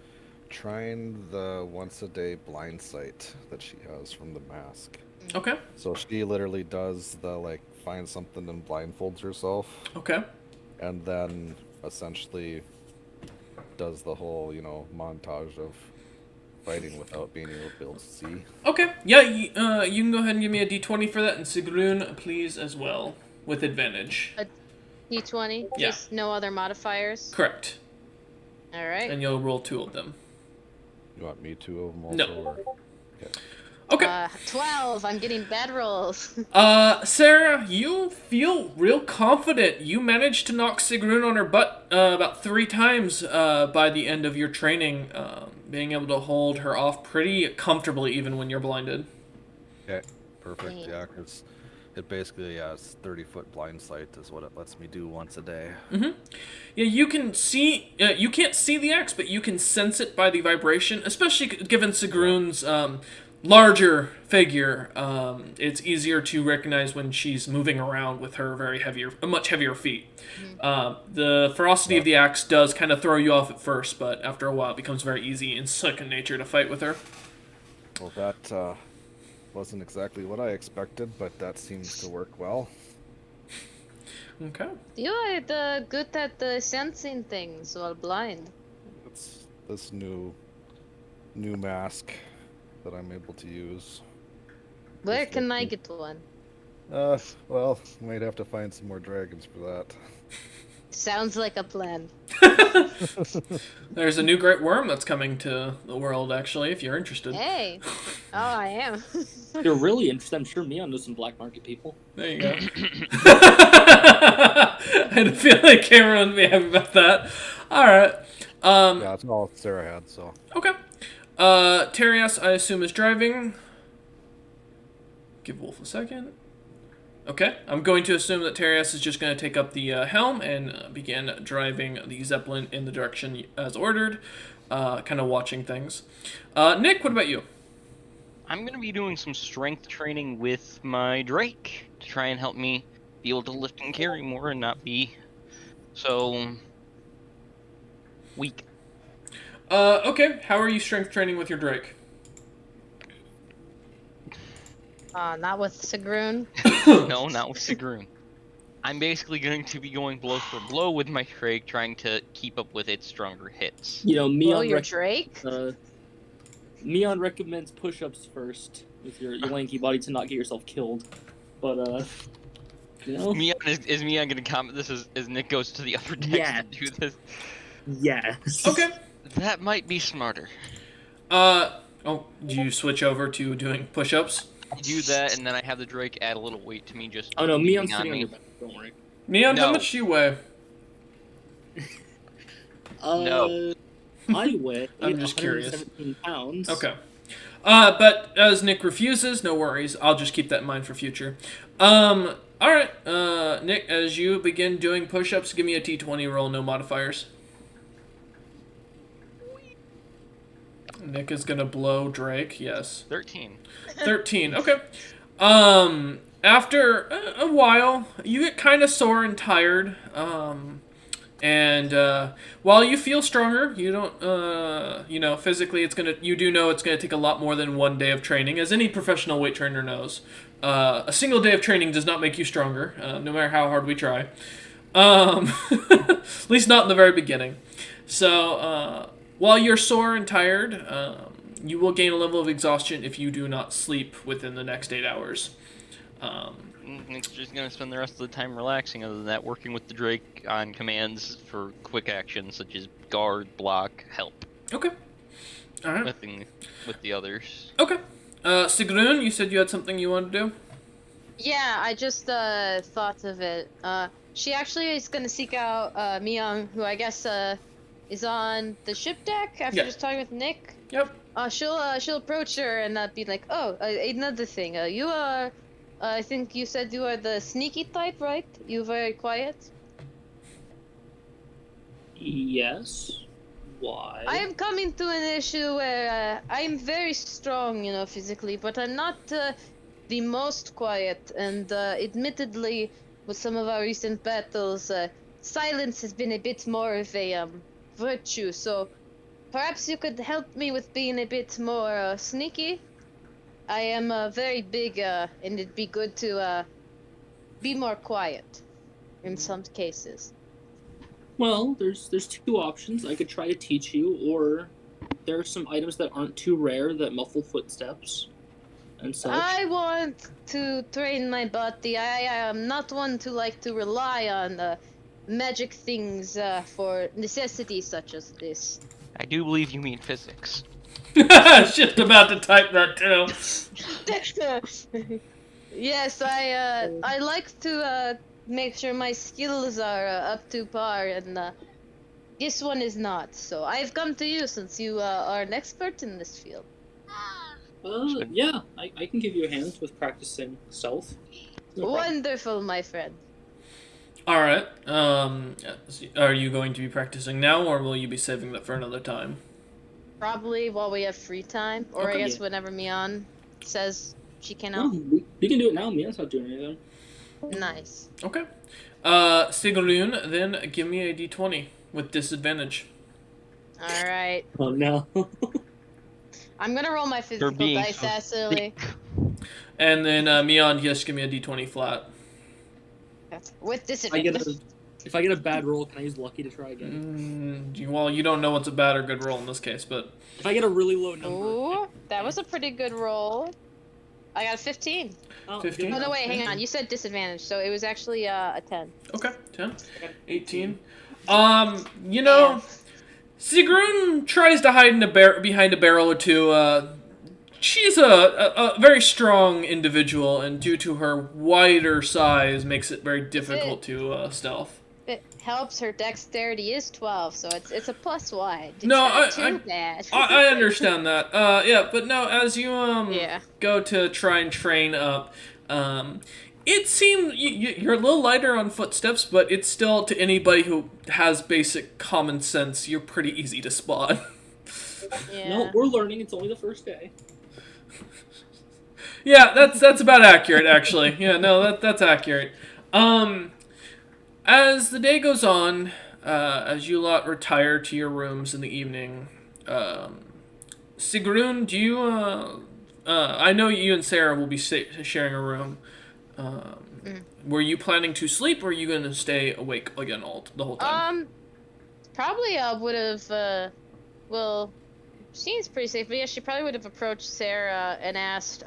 trying the once-a-day blind sight that she has from the mask. Okay. So she literally does the, like, find something and blindfolds herself. Okay. And then essentially does the whole, montage of fighting without being able to see. Okay. Yeah, you can go ahead and give me a d20 for that, and Sigrun, please, as well, with advantage. A D20? Yeah. Just no other modifiers? Correct. Alright. And you'll roll 2 of them. You want me to of them also? No. Or? Okay. Okay. 12. I'm getting bad rolls. Sarah, you feel real confident. You managed to knock Sigrun on her butt about 3 times by the end of your training, being able to hold her off pretty comfortably even when you're blinded. Okay, perfect. Yeah, because it basically has 30-foot blind sight is what it lets me do once a day. Mm-hmm. Yeah, you can see. You can't see the axe, but you can sense it by the vibration. Especially given Sigrun's larger figure, it's easier to recognize when she's moving around with her much heavier feet. The ferocity of the axe does kind of throw you off at first, but after a while, it becomes very easy in second nature to fight with her. Well, that wasn't exactly what I expected, but that seems to work well. Okay. You are good at sensing things while blind. It's this new new mask that I'm able to use. Where Just can I looking. get one? Well, might have to find some more dragons for that. Sounds like a plan. There's a new great worm that's coming to the world, actually, if you're interested. Hey. Oh, I am. If you're really interested, I'm sure Mion knows some black market people. There you go. I had a feeling Cameron would be happy about that. Alright. Yeah, that's all Sarah had, so. Okay. Terias, I assume, is driving. Give Wolf a second. Okay. I'm going to assume that Terias is just going to take up the helm and begin driving the Zeppelin in the direction as ordered, kind of watching things. Nick, what about you? I'm gonna be doing some strength training with my Drake to try and help me be able to lift and carry more and not be so weak. Okay. How are you strength training with your Drake? Not with Sigrun. No, not with Sigrun. I'm basically going to be going blow for blow with my Drake, trying to keep up with its stronger hits. You know, Oh, Mion, your Drake? Mion recommends push-ups first with your lanky body to not get yourself killed. But, you know? Mion, is Mion gonna comment this as Nick goes to the upper deck Yeah. to do this? Yes. Okay. That might be smarter. Do you switch over to doing push-ups? I do that, and then I have the Drake add a little weight to me just Oh no, leaning Mion's sitting on me. your back. Don't worry. Neon, how No. much do you weigh? No. I weigh I'm just curious. 117 pounds. Okay. But as Nick refuses, no worries. I'll just keep that in mind for future. Alright, Nick, as you begin doing push-ups, give me a T20 roll, no modifiers. Nick is gonna blow Drake, yes. 13. 13, okay. After a while, you get kind of sore and tired. And while you feel stronger, you don't, physically you do know it's gonna take a lot more than 1 day of training, as any professional weight trainer knows. A single day of training does not make you stronger, no matter how hard we try. At least not in the very beginning. So, while you're sore and tired, you will gain a level of exhaustion if you do not sleep within the next 8 hours. Nick's just gonna spend the rest of the time relaxing, other than that, working with the Drake on commands for quick actions such as guard, block, help. Okay. Alright. Nothing with the others. Okay. Sigrun, you said you had something you wanted to do? Yeah, I just thought of it. She actually is gonna seek out Miyoung, who I guess is on the ship deck after Yeah. just talking with Nick. Yep. She'll approach her and be like, "Oh, another thing. You are, I think you said you are the sneaky type, right? You very quiet." Yes. Why? I am coming to an issue where I am very strong, physically, but I'm not the most quiet. And admittedly, with some of our recent battles, silence has been a bit more of a virtue. So perhaps you could help me with being a bit more sneaky. I am very big, and it'd be good to be more quiet in some cases. Well, there's two options. I could try to teach you, or there are some items that aren't too rare that muffle footsteps and such. I want to train my body. I am not one to like to rely on magic things for necessities such as this. I do believe you mean physics. Just about to type that too. Yes, I like to make sure my skills are up to par, and this one is not. So I've come to you since you are an expert in this field. Yeah, I can give you a hand with practicing stealth. No problem. Wonderful, my friend. All right. Are you going to be practicing now, or will you be saving that for another time? Probably while we have free time, or Okay. I guess whenever Mion says she can No, help. we can do it now. Mion's not doing anything. Nice. Okay. Sigrun, then give me a d20 with disadvantage. All right. Oh no. I'm gonna roll my physical being dice so acidly. And then Mion, just give me a d20 flat. With I disadvantage. get If I get a bad roll, can I use lucky to try again? Well, you don't know what's a bad or good roll in this case, but If I get a really low number. Ooh, that was a pretty good roll. I got a 15. Oh, 15? good Oh, no, enough. wait, hang on. You said disadvantage, so it was actually a 10. okay, 10, 18. You know, Yeah. Sigrun tries to hide in behind a barrel or two. She's a very strong individual, and due to her wider size, makes it very difficult to stealth. It helps her dexterity is 12, so it's a +1. It's No, not too bad. I understand that. Yeah, but no, as you Yeah. go to try and train up, it seems you're a little lighter on footsteps, but it's still, to anybody who has basic common sense, you're pretty easy to spot. Yeah. No, we're learning. It's only the first day. Yeah, that's about accurate, actually. Yeah, no, that's accurate. As the day goes on, as you lot retire to your rooms in the evening, Sigrun, do you, I know you and Sarah will be sharing a room. Were you planning to sleep, or are you going to stay awake again the whole time? Probably would have, well, seems pretty safe, but yeah, she probably would have approached Sarah and asked,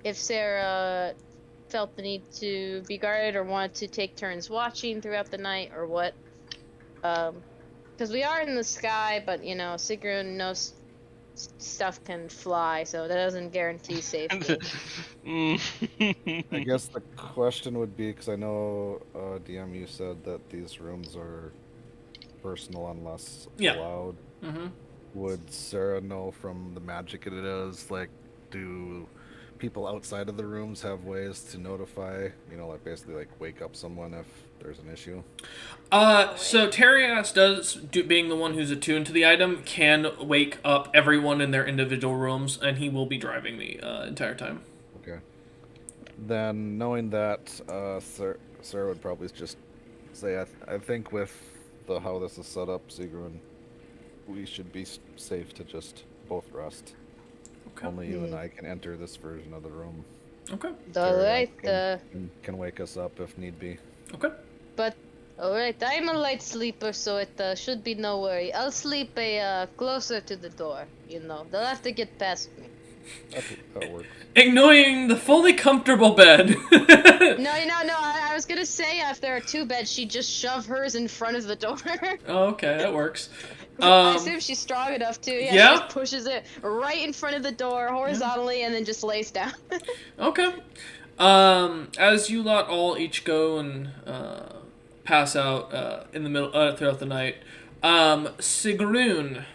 if Sarah felt the need to be guarded or wanted to take turns watching throughout the night or what. Because we are in the sky, but, you know, Sigrun knows stuff can fly, so that doesn't guarantee safety. I guess the question would be, because I know, DM, you said that these rooms are personal unless allowed. Mm-hmm. Would Sarah know from the magic it is? Like, do people outside of the rooms have ways to notify, like basically like wake up someone if there's an issue? So Terias being the one who's attuned to the item, can wake up everyone in their individual rooms, and he will be driving the entire time. Okay. Then, knowing that, Sarah would probably just say, I think with how this is set up, Sigrun, we should be safe to just both rest. Okay. Only you and I can enter this version of the room. Okay. Alright, Can wake us up if need be. Okay. but alright, I'm a light sleeper, so it should be no worry. I'll sleep closer to the door, they'll have to get past me. That works. Ignoring the fully comfortable bed. No, I was gonna say if there are two beds, she'd just shove hers in front of the door. Oh, okay, that works. I assume she's strong enough to. Yeah, yeah? she just pushes it right in front of the door horizontally and then just lays down. Okay. As you lot all each go and pass out in the middle throughout the night, Sigrun,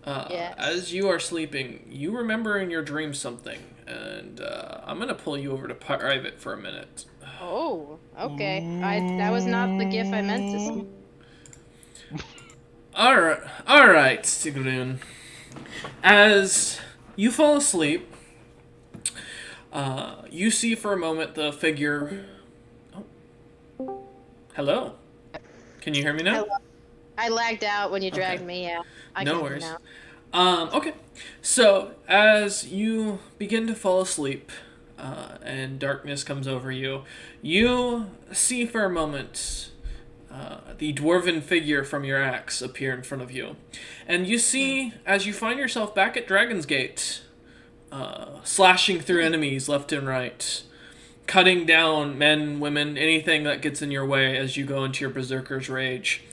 Yes. as you are sleeping, you remember in your dream something, and I'm gonna pull you over to private for a minute. Oh, okay. That was not the gif I meant to say. Alright, Sigrun. As you fall asleep, you see for a moment the figure. Oh. Hello. Can you hear me now? I lagged out when you dragged me, yeah. I No can worries. now. Okay. So, as you begin to fall asleep, and darkness comes over you, you see for a moment the dwarven figure from your axe appear in front of you. And you see, as you find yourself back at Dragon's Gate, slashing through enemies left and right, cutting down men, women, anything that gets in your way as you go into your Berserker's Rage,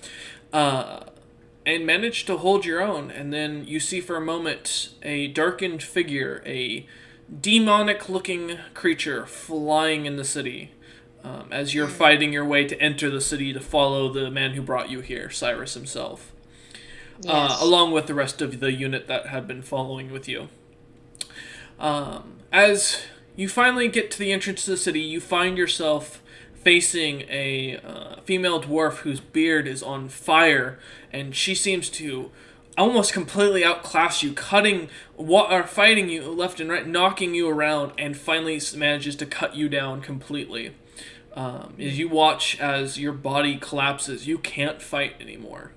and manage to hold your own. And then you see for a moment a darkened figure, a demonic-looking creature flying in the city, as you're fighting your way to enter the city to follow the man who brought you here, Cyrus himself, Yes. along with the rest of the unit that had been following with you. As you finally get to the entrance to the city, you find yourself facing a female dwarf whose beard is on fire, and she seems to almost completely outclass you, fighting you left and right, knocking you around, and finally manages to cut you down completely. As you watch as your body collapses, you can't fight anymore.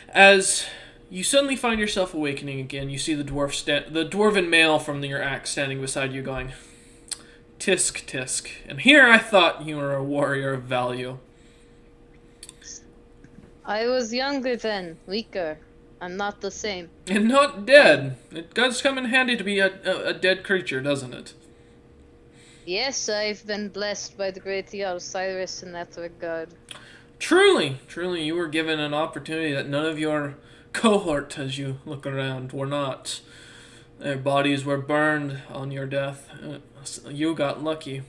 As you suddenly find yourself awakening again, you see the dwarven male from your axe standing beside you going, Tisk tisk. And here I thought you were a warrior of value. I was younger then, weaker. I'm not the same. And not dead. It does come in handy to be a dead creature, doesn't it? Yes, I've been blessed by the great Osiris in that regard. Truly, truly, you were given an opportunity that none of your cohort, as you look around, were not. Their bodies were burned on your death. You got lucky.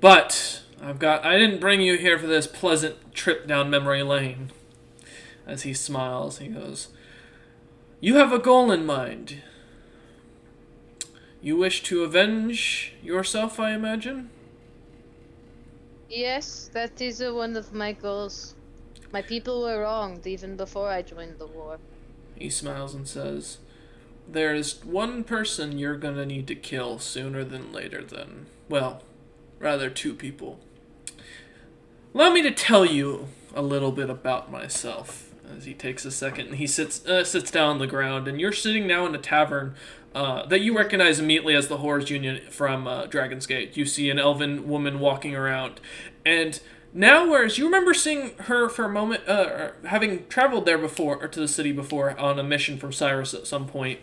But I didn't bring you here for this pleasant trip down memory lane. As he smiles, he goes, "You have a goal in mind. You wish to avenge yourself, I imagine?" Yes, that is one of my goals. My people were wronged even before I joined the war. He smiles and says, "There's one person you're gonna need to kill sooner than later then. Well, rather two people. Allow me to tell you a little bit about myself." As he takes a second and he sits down on the ground, and you're sitting now in a tavern that you recognize immediately as the Horrors Union from Dragon's Gate. You see an elven woman walking around, and now, whereas you remember seeing her for a moment, having traveled there before, or to the city before, on a mission from Cyrus at some point,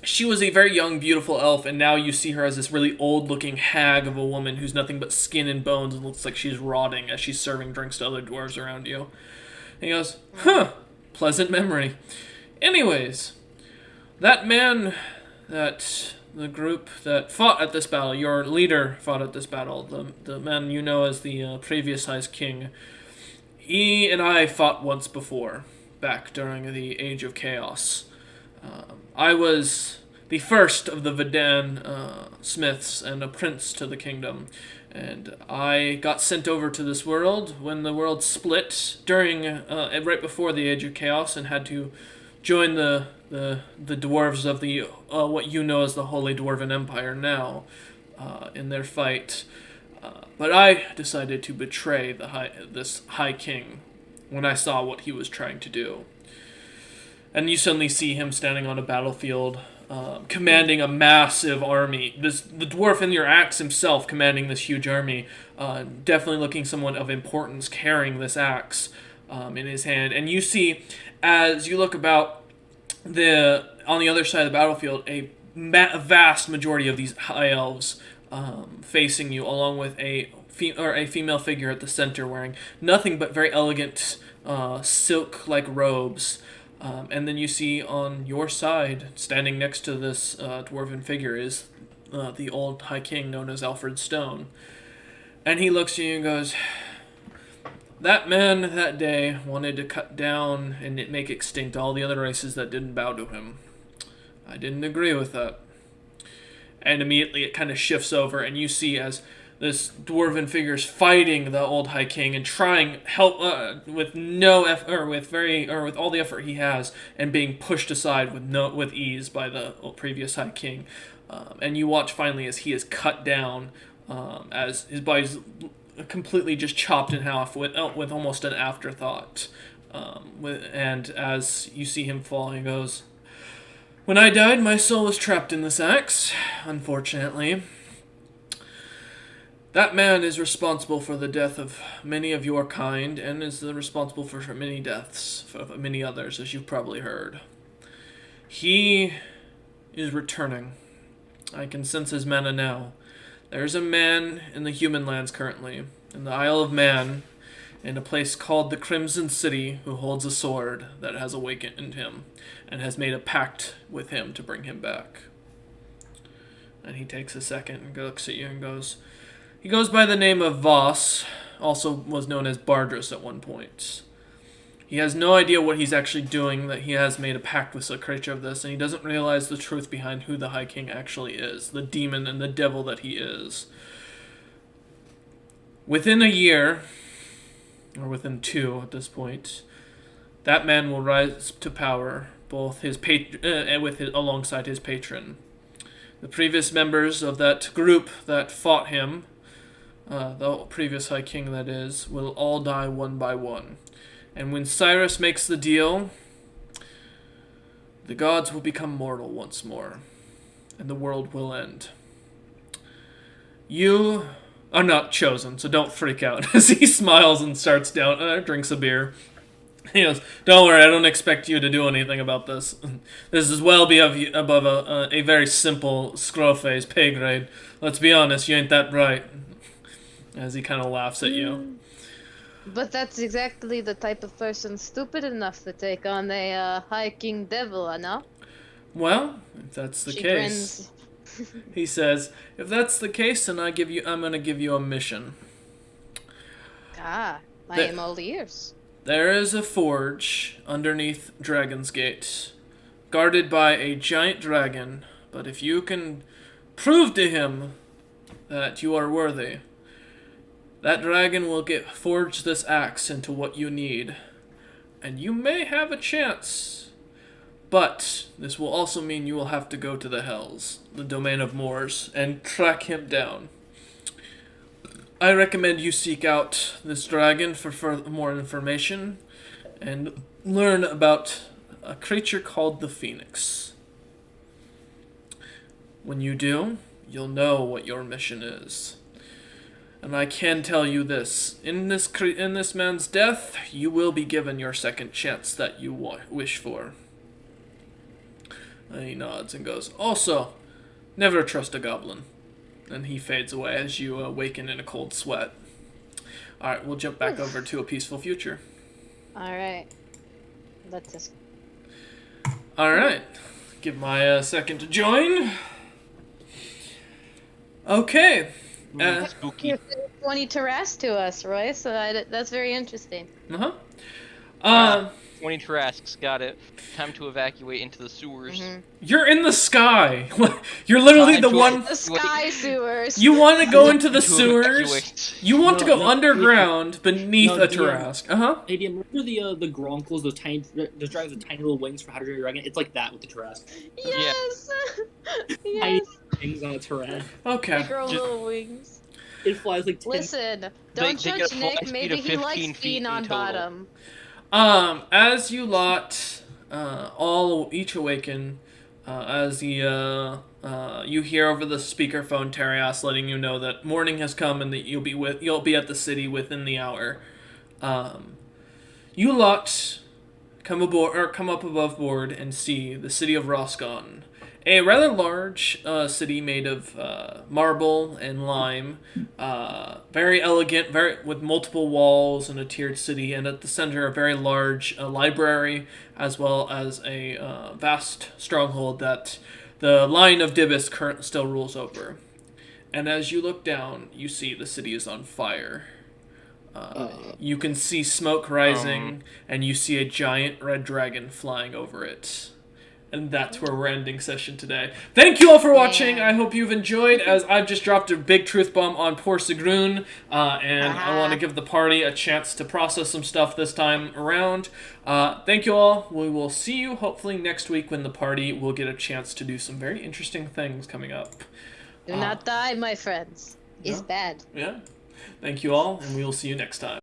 she was a very young, beautiful elf, and now you see her as this really old-looking hag of a woman who's nothing but skin and bones and looks like she's rotting as she's serving drinks to other dwarves around you. And he goes, pleasant memory. Anyways, that man, that the group that fought at this battle, your leader fought at this battle, the man you know as the previous High King, he and I fought once before, back during the Age of Chaos. I was the first of the Vedan smiths and a prince to the kingdom, and I got sent over to this world when the world split during right before the Age of Chaos, and had to join the dwarves of the what you know as the Holy Dwarven Empire now in their fight. But I decided to betray this High King when I saw what he was trying to do. And you suddenly see him standing on a battlefield, commanding a massive army. The dwarf in your axe himself commanding this huge army, definitely looking someone of importance carrying this axe in his hand. And you see, as you look about on the other side of the battlefield, a vast majority of these high elves facing you, along with a female figure at the center wearing nothing but very elegant silk-like robes. And then you see on your side, standing next to this dwarven figure, is the old High King known as Alfred Stone. And he looks at you and goes, "That man that day wanted to cut down and make extinct all the other races that didn't bow to him. I didn't agree with that." And immediately it kind of shifts over, and you see as this dwarven figure's fighting the old High King and trying help with no effort, with all the effort he has, and being pushed aside with ease by the previous High King. And you watch finally as he is cut down, as his body's completely just chopped in half with almost an afterthought. And as you see him fall, he goes, "When I died, my soul was trapped in this axe, unfortunately. That man is responsible for the death of many of your kind, and is responsible for many deaths of many others, as you've probably heard. He is returning. I can sense his mana now. There's a man in the human lands currently, in the Isle of Man, in a place called the Crimson City, who holds a sword that has awakened him, and has made a pact with him to bring him back." And he takes a second and looks at you and goes, "He goes by the name of Voss, also was known as Bardrus at one point. He has no idea what he's actually doing, that he has made a pact with a creature of this, and he doesn't realize the truth behind who the High King actually is, the demon and the devil that he is. Within a year, or within 2 at this point, that man will rise to power, both alongside his patron. The previous members of that group that fought him, the previous High King that is, will all die one by one. And when Cyrus makes the deal, the gods will become mortal once more, and the world will end. You are not chosen, so don't freak out. As he smiles and starts down, drinks a beer. He goes, "Don't worry, I don't expect you to do anything about this. This is well above a very simple Scrowface pay grade. Let's be honest, you ain't that bright." As he kind of laughs at you. But that's exactly the type of person stupid enough to take on a hiking devil, no? Well, if that's the She case, grins. he says, "If that's the case, then I'm gonna give you a mission. I The- am all ears. There is a forge underneath Dragon's Gate, guarded by a giant dragon. But if you can prove to him that you are worthy, that dragon will forge this axe into what you need, and you may have a chance. But this will also mean you will have to go to the Hells, the domain of Moors, and track him down. I recommend you seek out this dragon for more information and learn about a creature called the Phoenix. When you do, you'll know what your mission is. And I can tell you this, in this man's death, you will be given your second chance that you wish for." And he nods and goes, "Also, never trust a goblin." And he fades away as you awaken in a cold sweat. Alright, we'll jump back over to a peaceful future. Alright. Let's just. Alright, give my a second to join. Okay. Spooky. 20 Taras to us, Roy, so that's very interesting. Uh-huh. 20 Tarasques, got it. Time to evacuate into the sewers. You're in the sky. You're literally the Time to one. The sky sewers. You want to go into the To sewers. evacuate. You want to No, go no, beneath beneath no, a DM. Tarask. Uh-huh. Hey, do you remember the Gronkles, those dragons with tiny little wings for How to Train Your Dragon? It's like that with the Tarrasque. Yes. Tiny Yes. wings on a Tarrasque. Okay. They grow little wings. It flies like 10. Listen, They don't get a judge fly Nick. speed Maybe of he 15 likes feet being in on total. bottom. As you lot each awaken, as the you hear over the speakerphone Terias letting you know that morning has come and that you'll be at the city within the hour. You lot come up above board and see the city of Roscon, a rather large city made of marble and lime, very elegant, with multiple walls and a tiered city, and at the center a very large library, as well as a vast stronghold that the line of Dibis still rules over. And as you look down, you see the city is on fire. You can see smoke rising, and you see a giant red dragon flying over it. And that's where we're ending session today. Thank you all for watching. I hope you've enjoyed, as I've just dropped a big truth bomb on poor Sigrun, and I want to give the party a chance to process some stuff this time around. Thank you all. We will see you hopefully next week when the party will get a chance to do some very interesting things coming up. Do not die, my friends. It's Yeah. bad. Yeah. Thank you all, and we will see you next time.